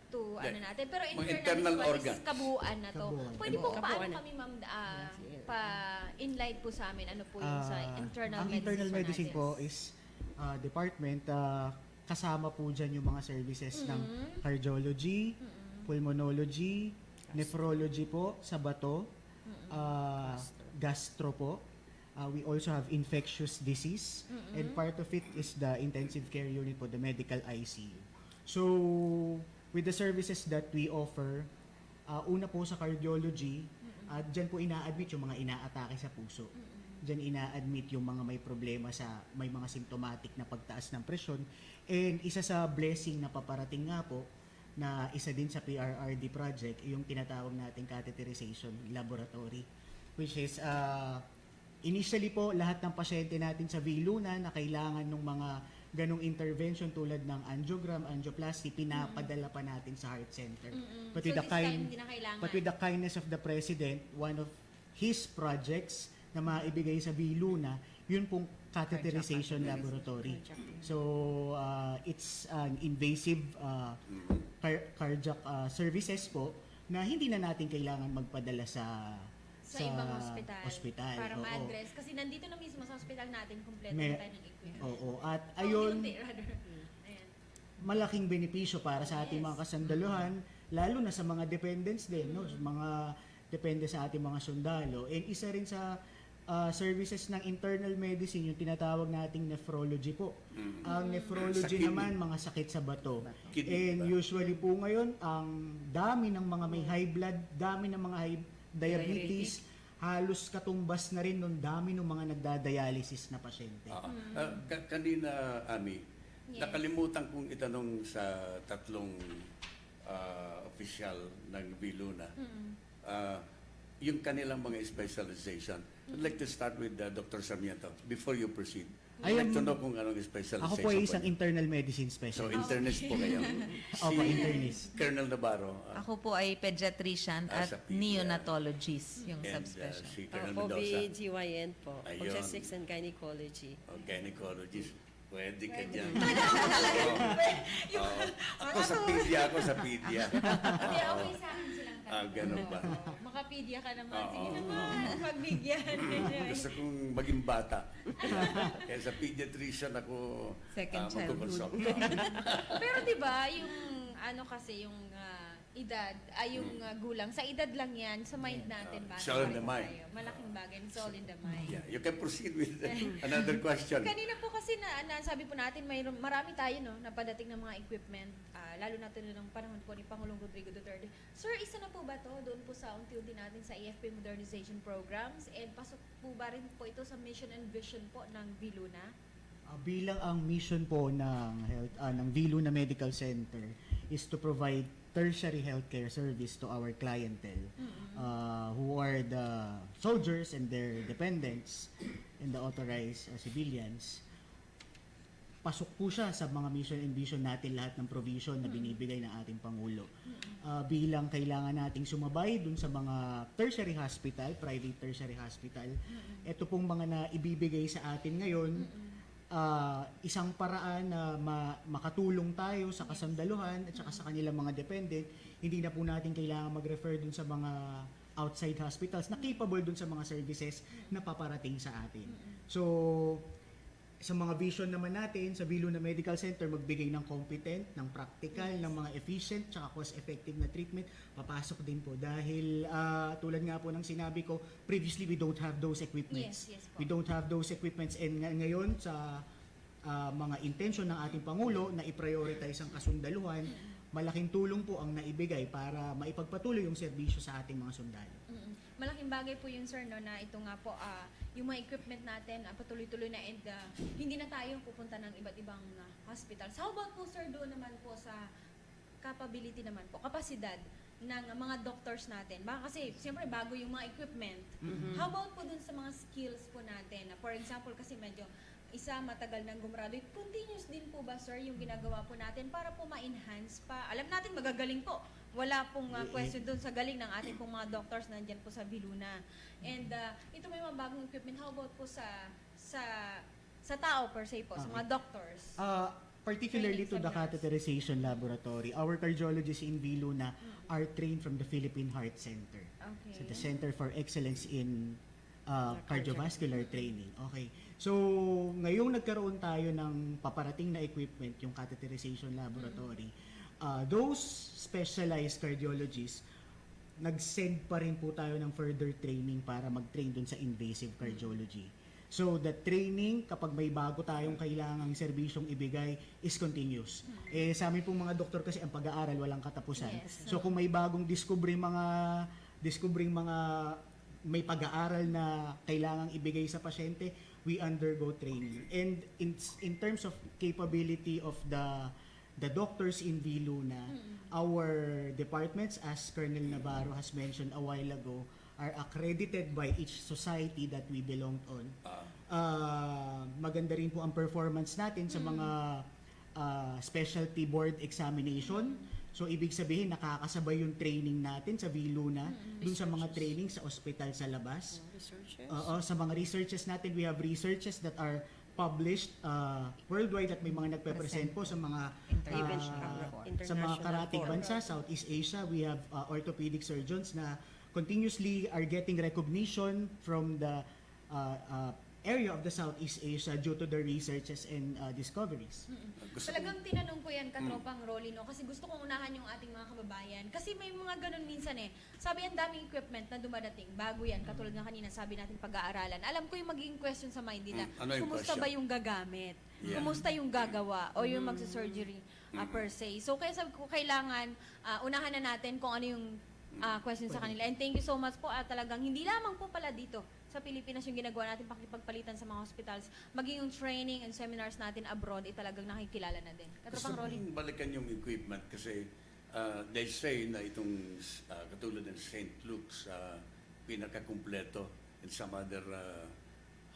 to
Yeah.
ano natin. Pero
Mga
internal,
internal
is
organs.
kabuuan na to.
Kabuuan.
Pwede po
Kabuuan.
paano kami ma'am pa-enlight po sa amin ano po yung sa internal
Ang
medicine
internal medicine
natin?
po is department, kasama po dyan yung mga services ng cardiology, pulmonology, nephrology po sa bato, gastro po. We also have infectious disease, and part of it is the intensive care unit po, the medical ICU. So, with the services that we offer, una po sa cardiology, dyan po ina-admit yung mga inaatake sa puso. Dyan ina-admit yung mga may problema may mga symptomatic na pagtaas ng presyon. And isa sa blessing na paparating nga po, na isa din sa PRRD project, yung tinatawag nating catheterization laboratory. Which is, initially po, lahat ng pasyente natin sa Viluna na kailangan ng mga ganong intervention tulad ng angiogram, angioplasty, pinapadala pa natin sa heart center. But
So
with the
this time, hindi na kailangan.
But with the kindness of the President, one of his projects na maibigay sa Viluna, yun pong catheterization laboratory. So, it's an invasive cardiac services po na hindi na natin kailangan magpadala sa
ibang ospital. Para
oo.
ma-address. Kasi nandito na mismo sa ospital natin, kompleto
May-
na tayo ng equipment.
Oo. At ayun,
Unti-unti, rather. Ayan.
malaking benepisyo para sa ating mga kasandaluhan, lalo na sa mga dependents din, no? Mga depende sa ating mga sundalo. And isa rin sa services ng internal medicine, yung tinatawag nating nephrology po. Ang nephrology
Sa kidney.
naman, mga sakit sa bato.
Kidney
And
ba?
usually po ngayon, ang dami ng mga may high blood, dami ng mga high diabetes, halos katumbas na rin nung dami ng mga nagda-dialysis na pasyente.
Kanina, Ami,
Yes.
nakalimutan kong itanong sa tatlong opisyal ng Viluna. Yung kanilang mga specialization. I'd like to start with Dr. Sarmiento before you proceed. I'd like to know kung anong specialization.
Ako po ay isang
po niyo.
internal medicine
So,
specialist.
internist po kayo.
Opo, internist.
Colonel Navarro.
Ako po ay pediatrician
Ah,
at
sa pedia.
neonatologist, yung
And
subspecial.
si Colonel
Ako,
Mendoza.
BGYN po.
Ayun.
Obstetrics and Gynecology.
Gynecologist. Pwede ka dyan. Oo. Ako sa pedia,
Hindi, okay sa akin silang tatlo.
ganun ba?
Makapedia ka naman.
Oo.
Sige naman, pagbigyan.
Gusto kong maging bata. Kaya sa pediatrician ako
Second
magkukonsult.
Pero 'di ba, yung ano kasi yung edad, yung gulang, sa edad lang 'yan, sa mind natin ba?
It's all in the mind.
Malaking bagay, it's all in the mind.
Yeah, you can proceed with another question.
Kanina po kasi nasabi po natin marami tayo no napadating ng mga equipment, lalo na ito ng panahon po ni Pangulong Rodrigo Duterte. Sir, isa na po ba to doon po sa unti-unti natin sa AFP modernization programs, and pasok po ba rin po ito sa mission and vision po ng Viluna?
Bilang ang mission po ng Viluna Medical Center is to provide tertiary healthcare service to our clientele, who are the soldiers and their dependents and the authorized civilians. Pasok po siya sa mga mission and vision natin, lahat ng provision na binibigay ng ating Pangulo. Bilang kailangan nating sumabay dun sa mga tertiary hospital, private tertiary hospital, ito pong mga na ibibigay sa atin ngayon, isang paraan na makatulong tayo sa kasandaluhan at saka sa kanilang mga dependent. Hindi na po natin kailangan mag-refer dun sa mga outside hospitals na capable dun sa mga services na paparating sa atin. So, sa mga vision naman natin, sa Viluna Medical Center, magbigay ng competent, ng practical, ng mga efficient, tsaka cost-effective na treatment, papasok din po. Dahil tulad nga po ng sinabi ko, previously we don't have those equipments.
Yes po.
We don't have those equipments, and ngayon sa mga intention ng ating Pangulo na i-prioritize ang kasundaluhan, malaking tulong po ang naibigay para maipagpatuloy yung serbisyo sa ating mga sundalo.
Malaking bagay po yun, sir, no, na ito nga po, yung mga equipment natin, patuloy-tuloy na, and hindi na tayo pupunta ng iba't ibang hospitals. How about po, sir, doon naman po sa capability naman po, kapasidad ng mga doctors natin? Baka kasi, siyempre, bago yung mga equipment. How about po dun sa mga skills po natin? For example, kasi medyo matagal nang gumraduate. Continuous din po ba, sir, yung ginagawa po natin para po ma-enhance pa? Alam natin, magagaling po. Wala pong question doon sa galing ng ating pong mga doctors nandyan po sa Viluna. And ito may mga bagong equipment. How about po sa tao per se po, sa mga doctors?
particularly to
training
the
seminars.
catheterization laboratory, our cardiologists in Viluna are trained from the Philippine Heart Center.
Okay.
So the Center for Excellence in Cardiovascular Training. Okay. So, ngayong nagkaroon tayo ng paparating na equipment, yung catheterization laboratory, those specialized cardiologists, nag-send pa rin po tayo ng further training para mag-train dun sa invasive cardiology. So, the training, kapag may bago tayong kailangang serbisyong ibigay, is continuous. Eh, sa amin pong mga doktor kasi, ang pag-aaral walang katapusan.
Yes.
So, kung may bagong discovering mga may pag-aaral na kailangang ibigay sa pasyente, we undergo training. And in terms of capability of the doctors in Viluna, our departments, as Colonel Navarro has mentioned a while ago, are accredited by each society that we belong on. Maganda rin po ang performance natin sa mga specialty board examination. So, ibig sabihin, nakakasabay yung training natin sa Viluna, dun sa mga training sa ospital sa labas. Sa mga researches natin, we have researches that are published worldwide at may mga nagpe-present po sa mga karatig bansa, Southeast Asia. We have orthopedic surgeons na continuously are getting recognition from the area of the Southeast Asia due to the researches and discoveries.
Talagang tinanong ko yan, Katropang Rolly, no? Kasi gusto kong unahan yung ating mga kababayan. Kasi may mga ganun minsan eh. Sabi, ang daming equipment na dumadating. Bago yan, katulad ng kanina sabi natin pag-aaralan. Alam ko yung magiging question sa mind nila.
Ano yung
Kumusta
question?
ba yung gagamit?
Yeah.
Kumusta yung gagawa? O yung magsa-surgery per se? So, kaya sabi ko, kailangan unahan na natin kung ano yung question sa kanila. And thank you so much po. Talagang hindi lamang po pala dito sa Pilipinas yung ginagawa natin pakipagpalitan sa mga hospitals, maging yung training and seminars natin abroad, talagang nakikilala na din.
Gusto
Katropang Rolly?
kong balikan yung equipment kasi they say na itong katulad ng St. Luke's pinakakumpleto in some other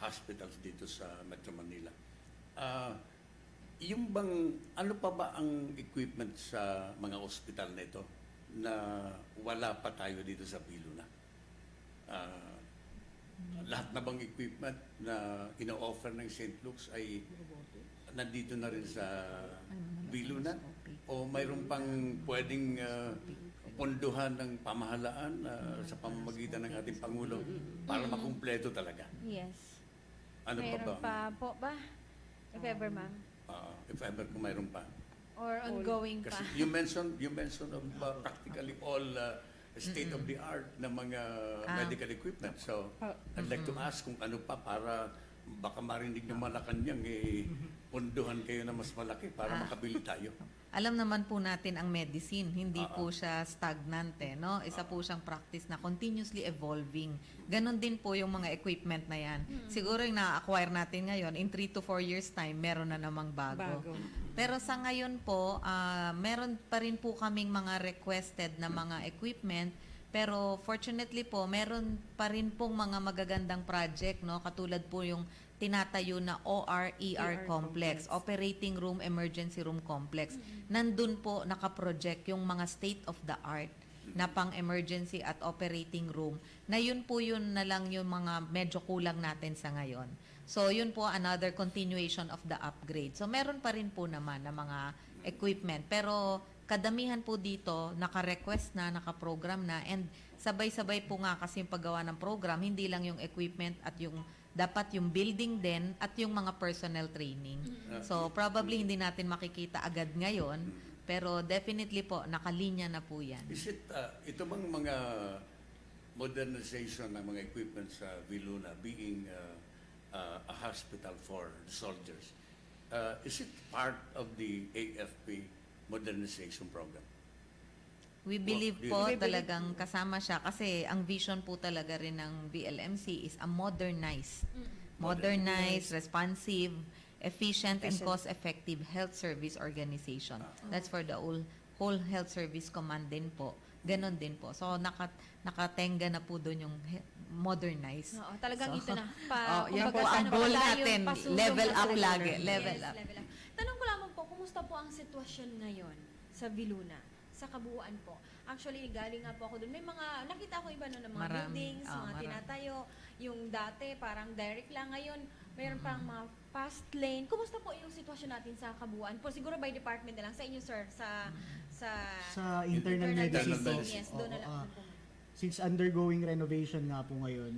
hospitals dito sa Metro Manila. Yung bang, ano pa ba ang equipment sa mga hospital na ito na wala pa tayo dito sa Viluna? Lahat na bang equipment na ino-offer ng St. Luke's ay nandito na rin sa Viluna? O mayroon pang pwedeng ponduhan ng pamahalaan sa pamamagitan ng ating Pangulo para makumpleto talaga?
Yes.
Ano
Mayroon
pa ba?
pa po ba? If ever, ma'am?
If ever kung mayroon pa.
Or ongoing pa?
Kasi you mentioned of practically all state-of-the-art na mga medical equipment. So, I'd like to ask kung ano pa para baka marinig yung Malacanang, punduhan kayo na mas malaki para makabili tayo.
Alam naman po natin ang medicine, hindi po siya stagnante, no? Isa po siyang practice na continuously evolving. Ganon din po yung mga equipment na yan. Siguro yung na-acquire natin ngayon, in 3 to 4 years time, meron na namang bago. Pero sa ngayon po, meron pa rin po kaming mga requested na mga equipment, pero fortunately po, meron pa rin pong mga magagandang project, no? Katulad po yung tinatayo na OR-ER complex, Operating Room Emergency Room Complex. Nandun po nakaproject yung mga state-of-the-art na pang-emergency at operating room, na yun po yun na lang yung mga medyo kulang natin sa ngayon. So, yun po another continuation of the upgrade. So, meron pa rin po naman na mga equipment. Pero, kadamihan po dito, naka-request na, naka-program na, and sabay-sabay po nga kasi yung paggawa ng program, hindi lang yung equipment at yung dapat yung building din at yung mga personnel training. So, probably hindi natin makikita agad ngayon, pero definitely po, nakalinya na po yan.
Is it, ito bang mga modernization ng mga equipment sa Viluna being a hospital for soldiers, is it part of the AFP modernization program?
We believe po talagang kasama siya kasi ang vision po talaga rin ng VLMC is a modernized, responsive, efficient, and cost-effective health service organization. That's for the whole health service command din po. Ganon din po. So, nakatenga na po doon yung modernize.
Oo, talagang
So,
ito na.
yan po
kumbaga,
ang goal
wala yung
natin.
pasulong
Level
na
up
sa
lagi.
level.
Level
Yes,
up.
level up. Tanong ko lamang po, kumusta po ang sitwasyon ngayon sa Viluna? Sa kabuuan po. Actually, galing nga po ako doon. May mga, nakita ko iba no, ng mga
Marami.
buildings, mga
Marami.
tinatayo. Yung dati, parang direct lang. Ngayon, mayroon pang mga fast lane. Kumusta po yung sitwasyon natin sa kabuuan? Po siguro by department na lang sa inyo sir
Sa internal medicine po,
Yes, doon na lang.
since undergoing renovation nga po ngayon,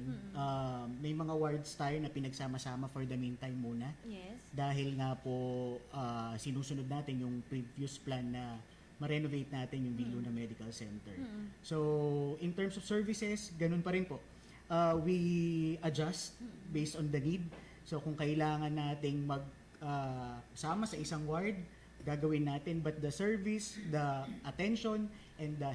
may mga wards tayo na pinagsama-sama for the meantime muna.
Yes.
Dahil nga po sinusunod natin yung previous plan na ma-renovate natin yung Viluna Medical Center. So, in terms of services, ganun pa rin po. We adjust based on the need. So, kung kailangan nating sama sa isang ward, gagawin natin. But the service, the attention, and the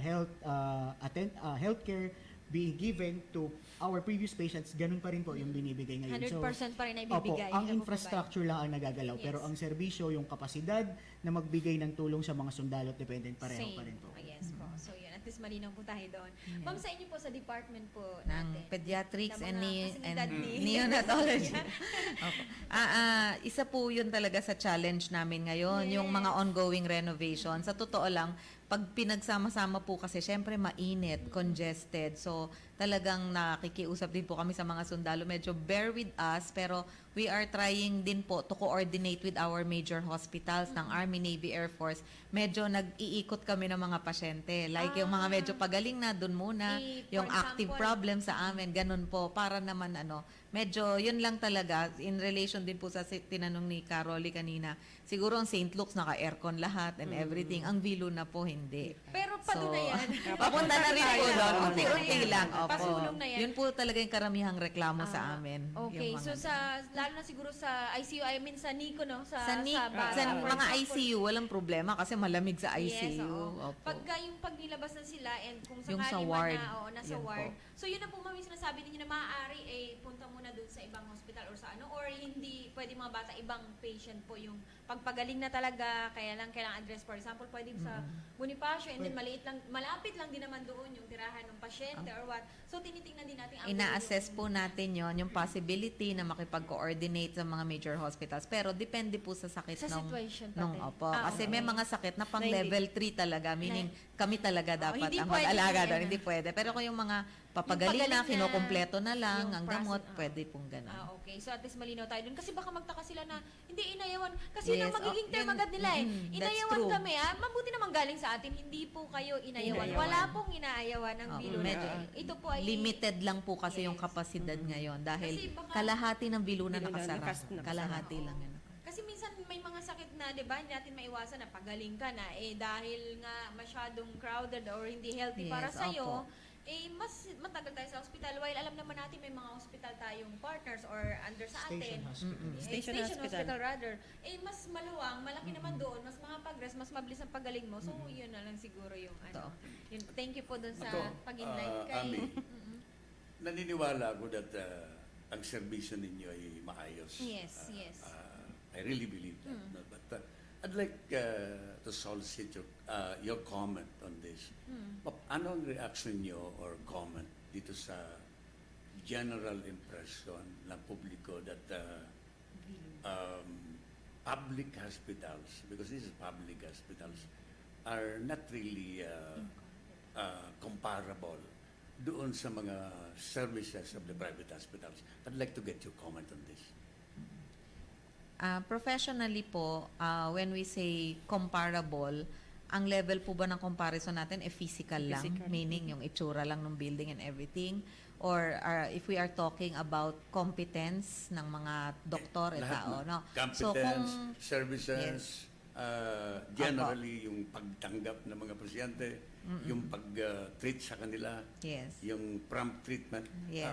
healthcare being given to our previous patients, ganun pa rin po yung binibigay ngayon.
100% pa rin na ibibigay.
Opo, ang infrastructure lang ang nagagalaw.
Yes.
Pero ang serbisyo, yung kapasidad na magbigay ng tulong sa mga sundalo at dependent, pareho pa rin po.
Yes po. So yun, at least malinaw po tayo doon. Ma'am, sa inyo po sa department po
ng
natin.
pediatrics
ng
and
mga kasinidad ni-
neonatology. Opo. Isa po yun talaga sa challenge namin ngayon, yung mga ongoing renovation. Sa totoo lang, pag pinagsama-sama po kasi, syempre mainit, congested. So, talagang nakikiusap din po kami sa mga sundalo. Medyo bear with us, pero we are trying din po to coordinate with our major hospitals ng Army, Navy, Air Force. Medyo nag-iikot kami ng mga pasyente. Like yung mga medyo pagaling na, dun muna. Yung
for
active
example,
problem sa amin, ganun po. Para naman medyo yun lang talaga. In relation din po sa tinanong ni Caroli kanina, siguro ang St. Luke's naka-aircon lahat and everything. Ang Viluna po hindi.
Pero pa doon na yan.
Papunta na rin po doon. Unti-unti lang. Opo.
Pasulong na yan.
Yun po talaga yung karamihang reklamo sa amin.
Okay,
Yung
so lalo na siguro sa ICU, I mean sa NICU, no?
sa
for
mga
example,
ICU, walang problema kasi malamig sa ICU.
Yes, oo.
Opo.
Pagka yung pagnilabas na sila and kung
Yung
sakali
sa
man
ward.
na, nasa
Yan
ward.
po.
So yun na po ma'am yung sinasabi ninyo na maaari punta muna doon sa ibang hospital or sa or hindi pwede mga bata, ibang patient po yung pagpagaling na talaga, kaya lang kailangan address. For example, pwede sa Bonifacio and then malapit lang din naman doon yung tirahan ng pasyente or what. So tinitingnan din natin
Ina-assess po natin yung possibility na makipag-coordinate sa mga major hospitals. Pero depende po sa sakit
Sa situation
nung
pati.
opo. Kasi may mga sakit na pang level 3 talaga, meaning kami talaga dapat
hindi
ang
pwede
mag-alaga
yan,
doon. Hindi pwede. Pero kung yung mga papagaling na, kinukumpleto na lang, ang gamot, pwede pong ganun.
Okay. So at least malinaw tayo dun. Kasi baka magtaka sila na hindi inayawan. Kasi yun
Yes,
ang magiging term
yun,
agad nila
that's
Inayawan
true.
kami Mabuti naman galing sa atin. Hindi po kayo inayawan. Wala pong inaayawan ng Viluna. Ito po ay
limited lang po kasi yung kapasidad ngayon dahil
Kasi baka-
kalahati ng Viluna nakasara. Kalahati lang yun.
Kasi minsan may mga sakit na, di ba, hindi natin maiwasan na pagaling ka na, dahil nga masyadong crowded or hindi healthy
Yes,
para sa'yo,
opo.
mas matagal tayo sa hospital. While alam naman natin may mga hospital tayong partners or under sa atin. Station hospital rather. Mas maluwang, malaki naman doon, mas makapag-rest, mas mabilis ang pagaling mo. So, yun na lang siguro yung Yun, thank you po doon sa pag-invite kay.
Ami, naniniwala ako that ang serbisyo ninyo ay maayos.
Yes, yes.
I really believe that. No? But I'd like to solicit your comment on this. Ano ang reaction nyo or comment dito sa general impression ng publiko that public hospitals, because this is public hospitals, are not really comparable doon sa mga services of the private hospitals. I'd like to get your comment on this.
Professionally po, when we say comparable, ang level po ba ng comparison natin physical lang? Meaning yung itsura lang ng building and everything? Or if we are talking about competence ng mga doktor at tao, no?
Competence, services, generally yung pagtanggap ng mga pasyente, yung pag-treat sa kanila, yung prompt treatment.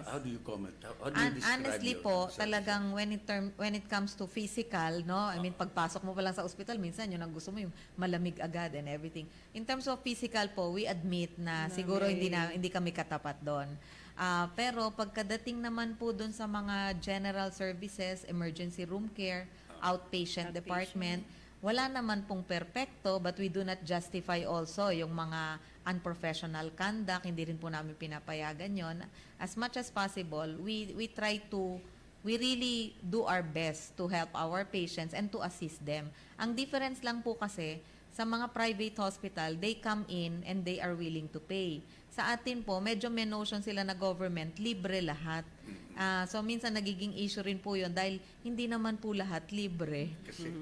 How do you comment? How do you describe
honestly
your
po,
services?
talagang when it comes to physical, no? I mean, pagpasok mo pa lang sa ospital, minsan yun ang gusto mo, yung malamig agad and everything. In terms of physical po, we admit na siguro hindi kami katapat doon. Pero pagkadating naman po doon sa mga general services, emergency room care, outpatient department, wala naman pong perpekto, but we do not justify also yung mga unprofessional conduct. Hindi rin po namin pinapayagan yon. As much as possible, we really do our best to help our patients and to assist them. Ang difference lang po kasi, sa mga private hospital, they come in and they are willing to pay. Sa atin po, medyo may notion sila na government, libre lahat. So minsan nagiging issue rin po yun dahil hindi naman po lahat libre.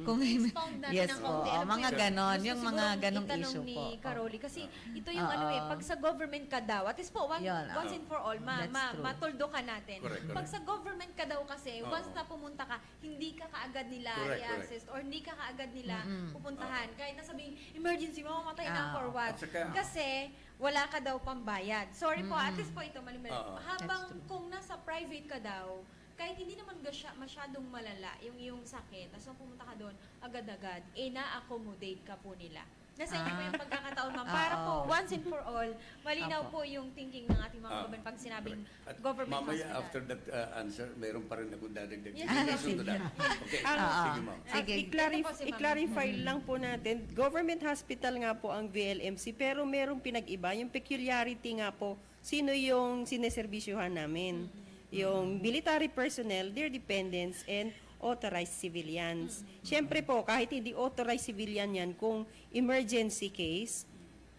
Kung
Expound natin
yes
ng
po,
kaunti. Ano po
mga
yun?
ganon,
Gusto
yung mga
sigurong
ganong
itanong
issue
ni
po.
Karoli kasi ito yung pag sa government ka daw, at least po,
Yun,
once and for all,
That's true.
matuldo ka natin.
Correct.
Pag sa government ka daw kasi, once na pumunta ka, hindi ka kaagad nila i-access or hindi ka kaagad nila pupuntahan. Kahit na sabing, emergency, mamamatay na for what?
At saka-
Kasi, wala ka daw pambayad. Sorry po, at least po ito, mali-mali. Habang
That's true.
kung nasa private ka daw, kahit hindi naman masyadong malala yung iyong sakit, tapos nung pumunta ka doon, agad-agad, na-accommodate ka po nila. Nasa inyo po yung pagkakataon, ma'am. Para po, once and for all, malinaw po yung thinking ng ating mga government pag sinabing
At
government
mamaya,
hospital.
after that answer, mayroon pa rin akong dadagdag.
Yes,
In
yes,
addition to that. Okay, sige ma'am.
Sige.
Ito po si ma'am.
I-clarify lang po natin, government hospital nga po ang VLMC, pero merong pinag-iba. Yung peculiarity nga po, sino yung sineservisyohan namin? Yung military personnel, their dependents, and authorized civilians. Siyempre po, kahit hindi authorized civilian yan, kung emergency case,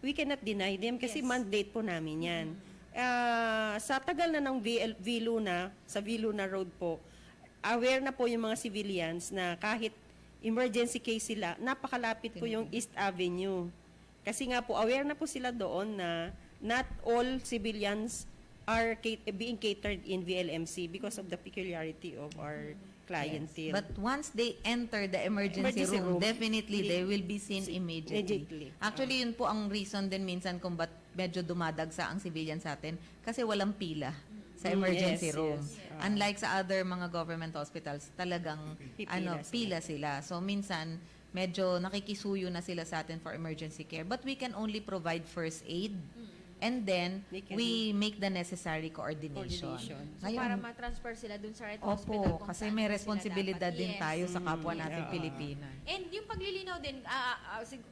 we cannot deny them kasi mandate po namin yan. Sa tagal na ng VLUNA, sa VLUNA Road po, aware na po yung mga civilians na kahit emergency case sila, napakalapit po yung East Avenue. Kasi nga po, aware na po sila doon na not all civilians are being catered in VLMC because of the peculiarity of our clientele.
But once they enter the emergency room, definitely they will be seen immediately. Actually, yun po ang reason din minsan kung ba't medyo dumadagsa ang civilian sa atin kasi walang pila sa emergency room. Unlike sa other mga government hospitals, talagang pila sila. So minsan medyo nakikisuyo na sila sa atin for emergency care. But we can only provide first aid. And then, we make the necessary coordination.
So, para ma-transfer sila dun sa right
Opo,
hospital. kung
kasi
saan
may
sila
responsibilidad
dapat.
din
Yes.
tayo sa kapwa natin Pilipino.
And yung paglilinaw din,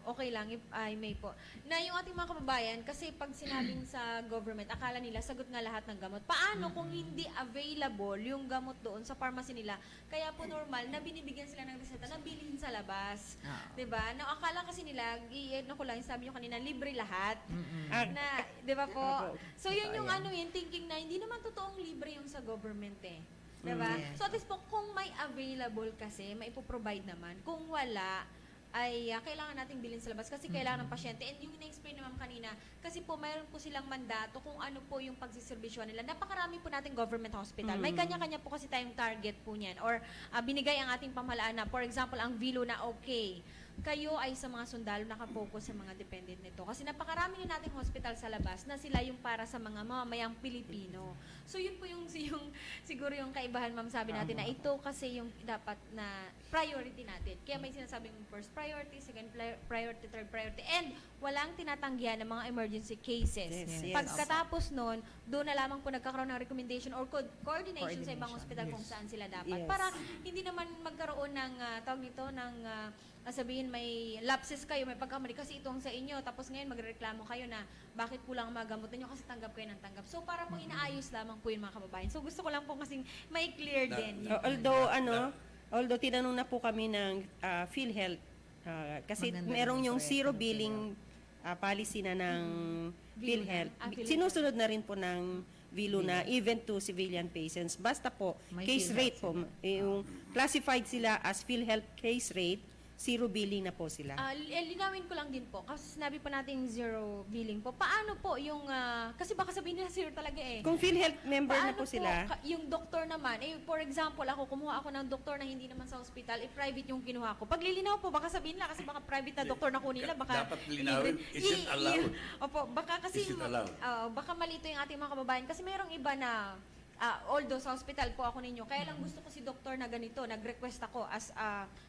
okay lang, if I may po, na yung ating mga kababayan, kasi pag sinabing sa government, akala nila sagot nga lahat ng gamot. Paano kung hindi available yung gamot doon sa pharmacy nila? Kaya po normal na binibigyan sila ng reseta na bilhin sa labas. Diba? Na akala kasi nila, ano ko lang, sabi nyo kanina, libre lahat. Na, diba po? So yun yung yung thinking na hindi naman totoong libre yung sa government eh. Diba?
Yes.
So at least po, kung may available kasi, maipoprovide naman. Kung wala, ay kailangan nating bilhin sa labas kasi kailangan ng pasyente. And yung na-explain naman kanina, kasi po mayroon po silang mandato kung ano po yung pagsiservisyon nila. Napakarami po nating government hospital. May kanya-kanya po kasi tayong target po niyan. Or binigay ang ating pamahalaan na, for example, ang VILO na okay. Kayo ay sa mga sundalo nakapokus sa mga dependent nito. Kasi napakarami na nating hospital sa labas na sila yung para sa mga mamamayang Pilipino. So yun po yung siguro yung kaibahan, ma'am, sabi natin na ito kasi yung dapat na priority natin. Kaya may sinasabing first priority, second priority, third priority, and walang tinatanggihan ng mga emergency cases. Pagkatapos nun, doon na lamang po nagkakaroon ng recommendation or coordination sa ibang hospital kung saan sila dapat. Para hindi naman magkaroon ng tawag nito ng sabihin may lapses kayo, may pagkamali kasi itong sa inyo, tapos ngayon magrereklamo kayo na bakit kulang ang mga gamot ninyo kasi tanggap kayo ng tanggap. So para po inaayos lamang po yung mga kababayan. So gusto ko lang po kasing may clear din.
Although tinanong na po kami ng PhilHealth, kasi merong yung zero billing policy na ng PhilHealth. Sinusunod na rin po ng VLUNA even to civilian patients. Basta po, case rate po, yung classified sila as PhilHealth case rate, zero billing na po sila.
Linawin ko lang din po, kasi sinabi po natin zero billing po. Paano po yung, kasi baka sabihin nila zero talaga eh.
Kung PhilHealth member na po sila.
Yung doktor naman, for example, kumuha ako ng doktor na hindi naman sa hospital, private yung kinuha ko. Paglilinaw po, baka sabihin nila, kasi baka private na doktor na kunin nila, baka...
Dapat linawin, is it allowed?
Opo, baka kasi...
Is it allowed?
Baka malito yung ating mga kababayan, kasi merong iba na... although sa hospital po ako ninyo, kaya lang gusto ko si doktor na ganito, nag-request ako as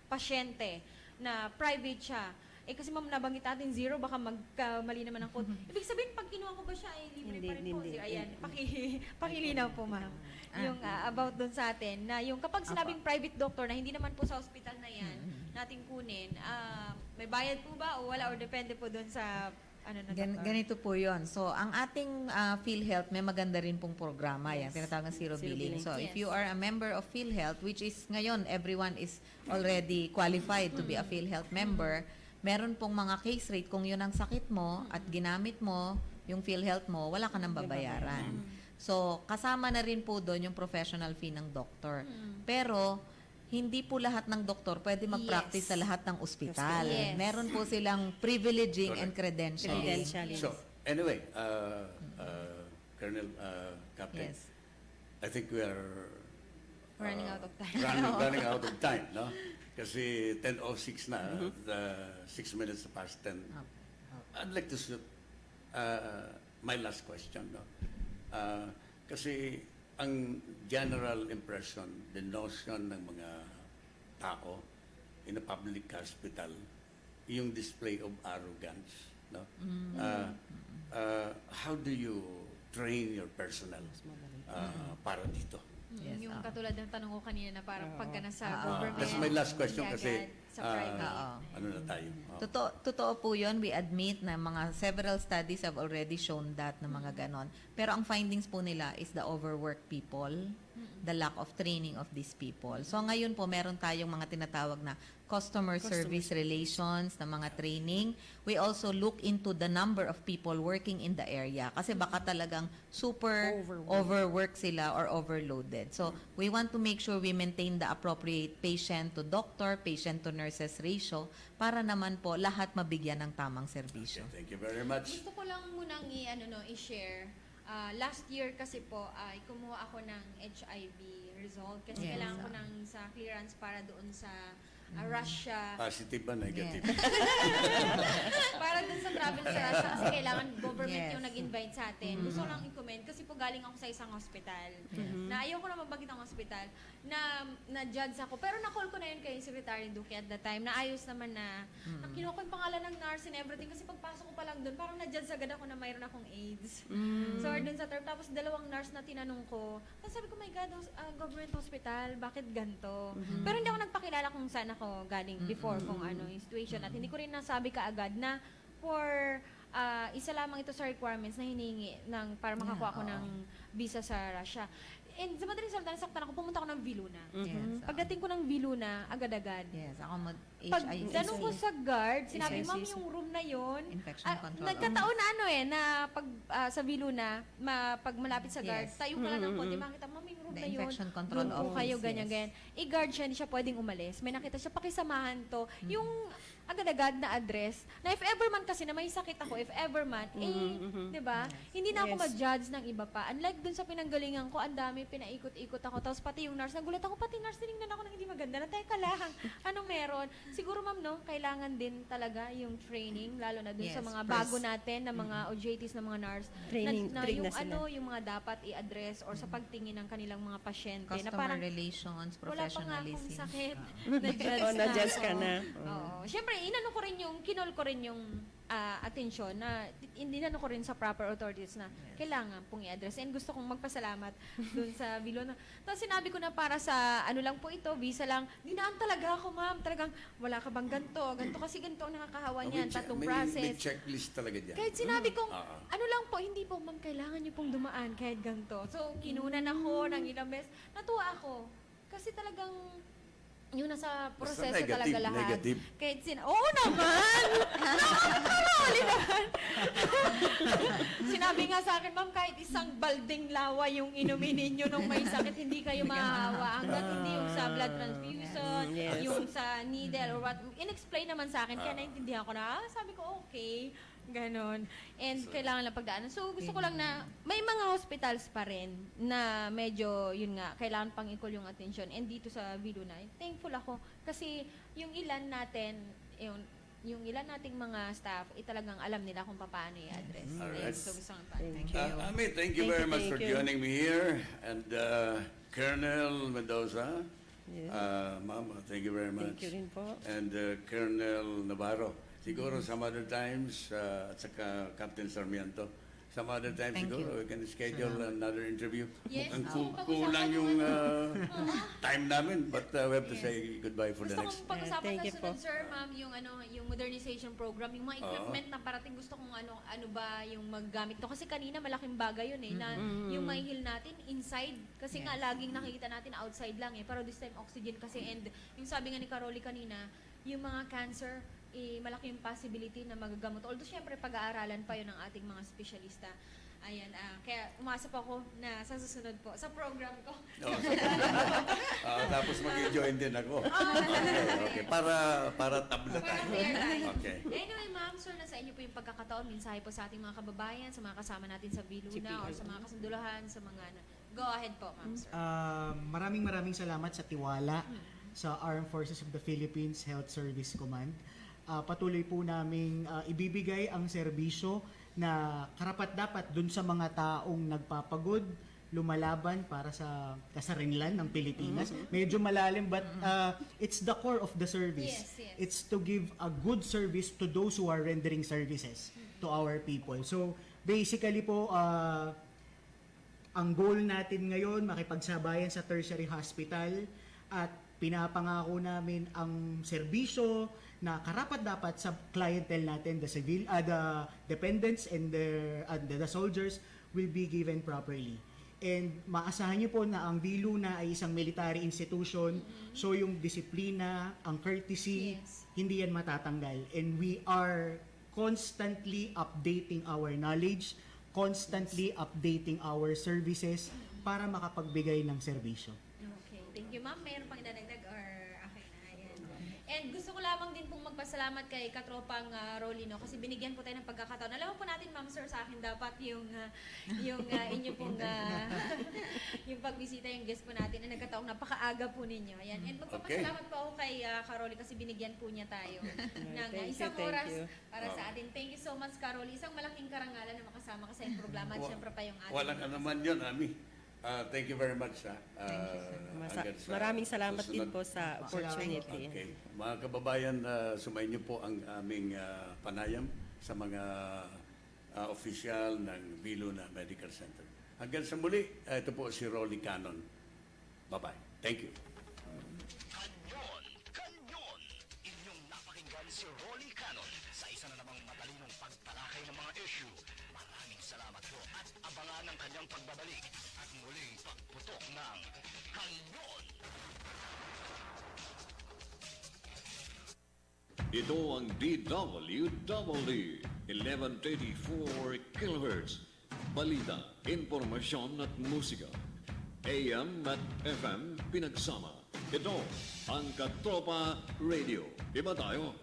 pasyente na private siya. Kasi ma'am, nabanggit natin zero, baka magkamali naman ang code. Ibig sabihin, pag kinuha ko ba siya, libre pa rin po. Ayan, pakilinaw po ma'am. Yung about dun sa atin, na yung kapag sinabing private doctor na hindi naman po sa hospital na yan, natin kunin, may bayad po ba o wala, or depende po dun sa
Ganito po yon. So, ang ating PhilHealth, may maganda rin pong programa. Yan, tinatawag na zero billing. So, if you are a member of PhilHealth, which is ngayon, everyone is already qualified to be a PhilHealth member, meron pong mga case rate kung yun ang sakit mo at ginamit mo yung PhilHealth mo, wala ka nang babayaran. So, kasama na rin po doon yung professional fee ng doktor. Pero, hindi po lahat ng doktor pwede mag-practice sa lahat ng ospital.
Yes.
Meron po silang privileging and credentialing.
So, anyway, Colonel, Captain,
Yes.
I think we are
Running out of time.
running out of time, no? Kasi 10:06 na, 6 minutes past 10. I'd like to shoot my last question, no? Kasi ang general impression, the notion ng mga tao in a public hospital, yung display of arrogance, no? How do you train your personnel para dito?
Yung katulad ng tanong ko kanina na parang pagka nasa government.
That's my last question
hindi
kasi
agad sa private.
ano na tayo?
Totoo po yun. We admit na several studies have already shown that na mga ganon. Pero ang findings po nila is the overworked people, the lack of training of these people. So ngayon po, meron tayong mga tinatawag na customer service relations na mga training. We also look into the number of people working in the area kasi baka talagang super overworked sila or overloaded. So we want to make sure we maintain the appropriate patient to doctor, patient to nurses ratio para naman po lahat mabigyan ng tamang serbisyo.
Thank you very much.
Gusto ko lang munang i-share. Last year kasi po, ay kumuha ako ng HIV result kasi kailangan ko ng sa clearance para doon sa Russia.
Positive ba, negative?
Para dun sa travel sa Russia kasi kailangan government yung nag-invite sa atin. Gusto ko lang i-comment kasi po galing ako sa isang hospital. Na ayaw ko na mabanggit ang hospital na judge ako. Pero na-call ko na yun kay Secretary Duque at the time na ayos naman na kinuha ko yung pangalan ng nurse and everything kasi pagpasok ko pa lang dun parang na-judge agad ako na mayroon akong AIDS. So dun sa term tapos dalawang nurse na tinanong ko. Tapos sabi ko, my God, government hospital, bakit ganto? Pero hindi ako nagpakilala kung saan ako galing before kung ano yung situation at hindi ko rin nasabi kaagad na for isa lamang ito sa requirements na hiningi para makakuha ako ng visa sa Russia. And sa madaling salita, nasaktan ako, pumunta ako ng Viluna. Pagdating ko ng Viluna, agad-agad.
Yes, ako
Pagtanong ko sa guard, sinabi, ma'am, yung room na yon, nagkataon na na pag sa Viluna, pag malapit sa guard, tayo ka lang ng konti, makita, ma'am, yung room na yun,
infection control
doon po
office,
kayo, ganyan. I-guard siya, hindi siya pwedeng umalis. May nakita siya, pakisamahan to. Yung agad-agad na address, na if ever man kasi na may sakit ako, if ever man, di ba? Hindi na ako ma-judge ng iba pa. Unlike dun sa pinanggalingan ko, ang dami, pinaikot-ikot ako. Tapos pati yung nurse, nagulat ako, pati nurse, tinignan ako ng hindi maganda. Na, teka lang, anong meron? Siguro, ma'am, no, kailangan din talaga yung training, lalo na dun sa mga bago natin, na mga OJTs na mga nurse, na yung yung mga dapat i-address or sa pagtingin ng kanilang mga pasyente.
Customer
na parang,
relations,
wala pa nga akong
professionalism.
sakit. Na-judge
ka na.
Oo. Siyempre, inano ko rin kinol ko rin yung atensyon na inano ko rin sa proper authorities na kailangan pong i-address. And gusto kong magpasalamat dun sa Vilona. Tapos sinabi ko na para sa ano lang po ito, visa lang, dinaan talaga ako, ma'am. Talagang wala ka bang ganito? Ganito kasi ganito ang nakakahawa niyan. Tatlong process.
May checklist talaga dyan.
Kahit sinabi kong, ano lang po, hindi po, ma'am, kailangan niyo pong dumaan kahit ganito. So, kinunan ako ng ilang beses. Natuwa ako. Kasi talagang yung nasa proseso talaga lahat.
Negative.
Kahit oo naman! Nakakawali naman! Sinabi nga sa akin, ma'am, kahit isang balding lawa yung inumin ninyo nung may sakit, hindi kayo mahahawa. Hanggat hindi yung sa blood transfusion, yung sa needle or what. In-explain naman sa akin, kaya naintindihan ko na, sabi ko, okay. Ganon. And kailangan lang pagdaanan. So, gusto ko lang na may mga hospitals pa rin na medyo, yun nga, kailangan pang ikol yung attention. And dito sa Viluna, thankful ako. Kasi yung ilan natin, yung ilan nating mga staff, talagang alam nila kung paano i-address.
Alright.
So, gusto ko
Ami, thank you very much for joining me here. And Colonel Mendoza, Ma'am, thank you very much.
Thank you rin po.
And Colonel Navarro. Siguro some other times, at saka Captain Sarmiento, some other times siguro we can schedule another interview.
Yes,
Ang kulang yung time namin, but we have to say goodbye for the next.
Gusto kong pag-usapan sa sunod, sir, ma'am, yung modernization program, yung mga equipment na parating gusto kong ano ba yung maggamit to. Kasi kanina malaking bagay yun na yung mahihil natin inside. Kasi nga laging nakikita natin outside lang pero this time oxygen kasi. And yung sabi nga ni Caroli kanina, yung mga cancer, malaki yung possibility na magagamot. Although syempre pag-aaralan pa yun ng ating mga espesyalista. Ayan, kaya umasa pa ako na sa susunod po, sa program ko.
Tapos mag-join din ako. Okay. Para tabla tayo. Okay.
Anyway, ma'am, so nasa inyo po yung pagkakataon, mensahe po sa ating mga kababayan, sa mga kasama natin sa Viluna, or sa mga kasunduluhan, sa mga... Go ahead po, ma'am, sir.
Maraming salamat sa tiwala sa Armed Forces of the Philippines Health Service Command. Patuloy po naming ibibigay ang serbisyo na karapat-dapat dun sa mga taong nagpapagod, lumalaban para sa kasarinlan ng Pilipinas. Medyo malalim, but it's the core of the service.
Yes.
It's to give a good service to those who are rendering services to our people. So, basically po, ang goal natin ngayon, makipagsabayan sa tertiary hospital at pinapangako namin ang serbisyo na karapat-dapat sa clientele natin, the dependents and the soldiers will be given properly. And maasahan niyo po na ang Viluna ay isang military institution, so yung disiplina, ang courtesy, hindi yan matatanggal. And we are constantly updating our knowledge, constantly updating our services para makapagbigay ng serbisyo.
Okay, thank you, ma'am. Mayroon pang idadagdag or okay na, ayan. And gusto ko lamang din pong magpasalamat kay Katropang Rolino kasi binigyan po tayo ng pagkakataon. Alam mo po natin, ma'am, sir, sa akin dapat yung inyo pong yung pagbisita, yung guest po natin na nagkataong napakaaga po ninyo. Ayan. And magpapasalamat po ako kay Karoli kasi binigyan po niya tayo ng isang oras para sa atin. Thank you so much, Karoli. Isang malaking karangalan na makasama ka sa iyong programa at syempre pa yung ating.
Walang anuman yun, Ami. Thank you very much.
Maraming salamat din po sa opportunity.
Okay. Mga kababayan, sumayin niyo po ang aming panayam sa mga opisyal ng Viluna Medical Center. Hanggang sa muli, ito po si Rolly Canon. Bye-bye. Thank you.
Kanyon! Inyong napakinggan si Rolly Canon sa isa na namang matalinong pagtalakay ng mga issue. Maraming salamat po at abangan ang kanyang pagbabalik at muling pagputok ng Kanyon!
Ito ang DWWD 1134 kHz. Balita, impormasyon at musika. AM at FM pinagsama. Ito ang Katropa Radio. Iba tayo.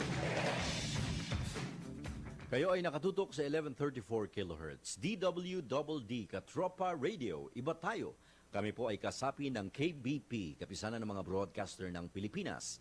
Kayo ay nakatutok sa 1134 kHz. DWDD Katropa Radio. Iba tayo. Kami po ay kasapi ng KBP, Kapisanan ng mga Broadcaster ng Pilipinas.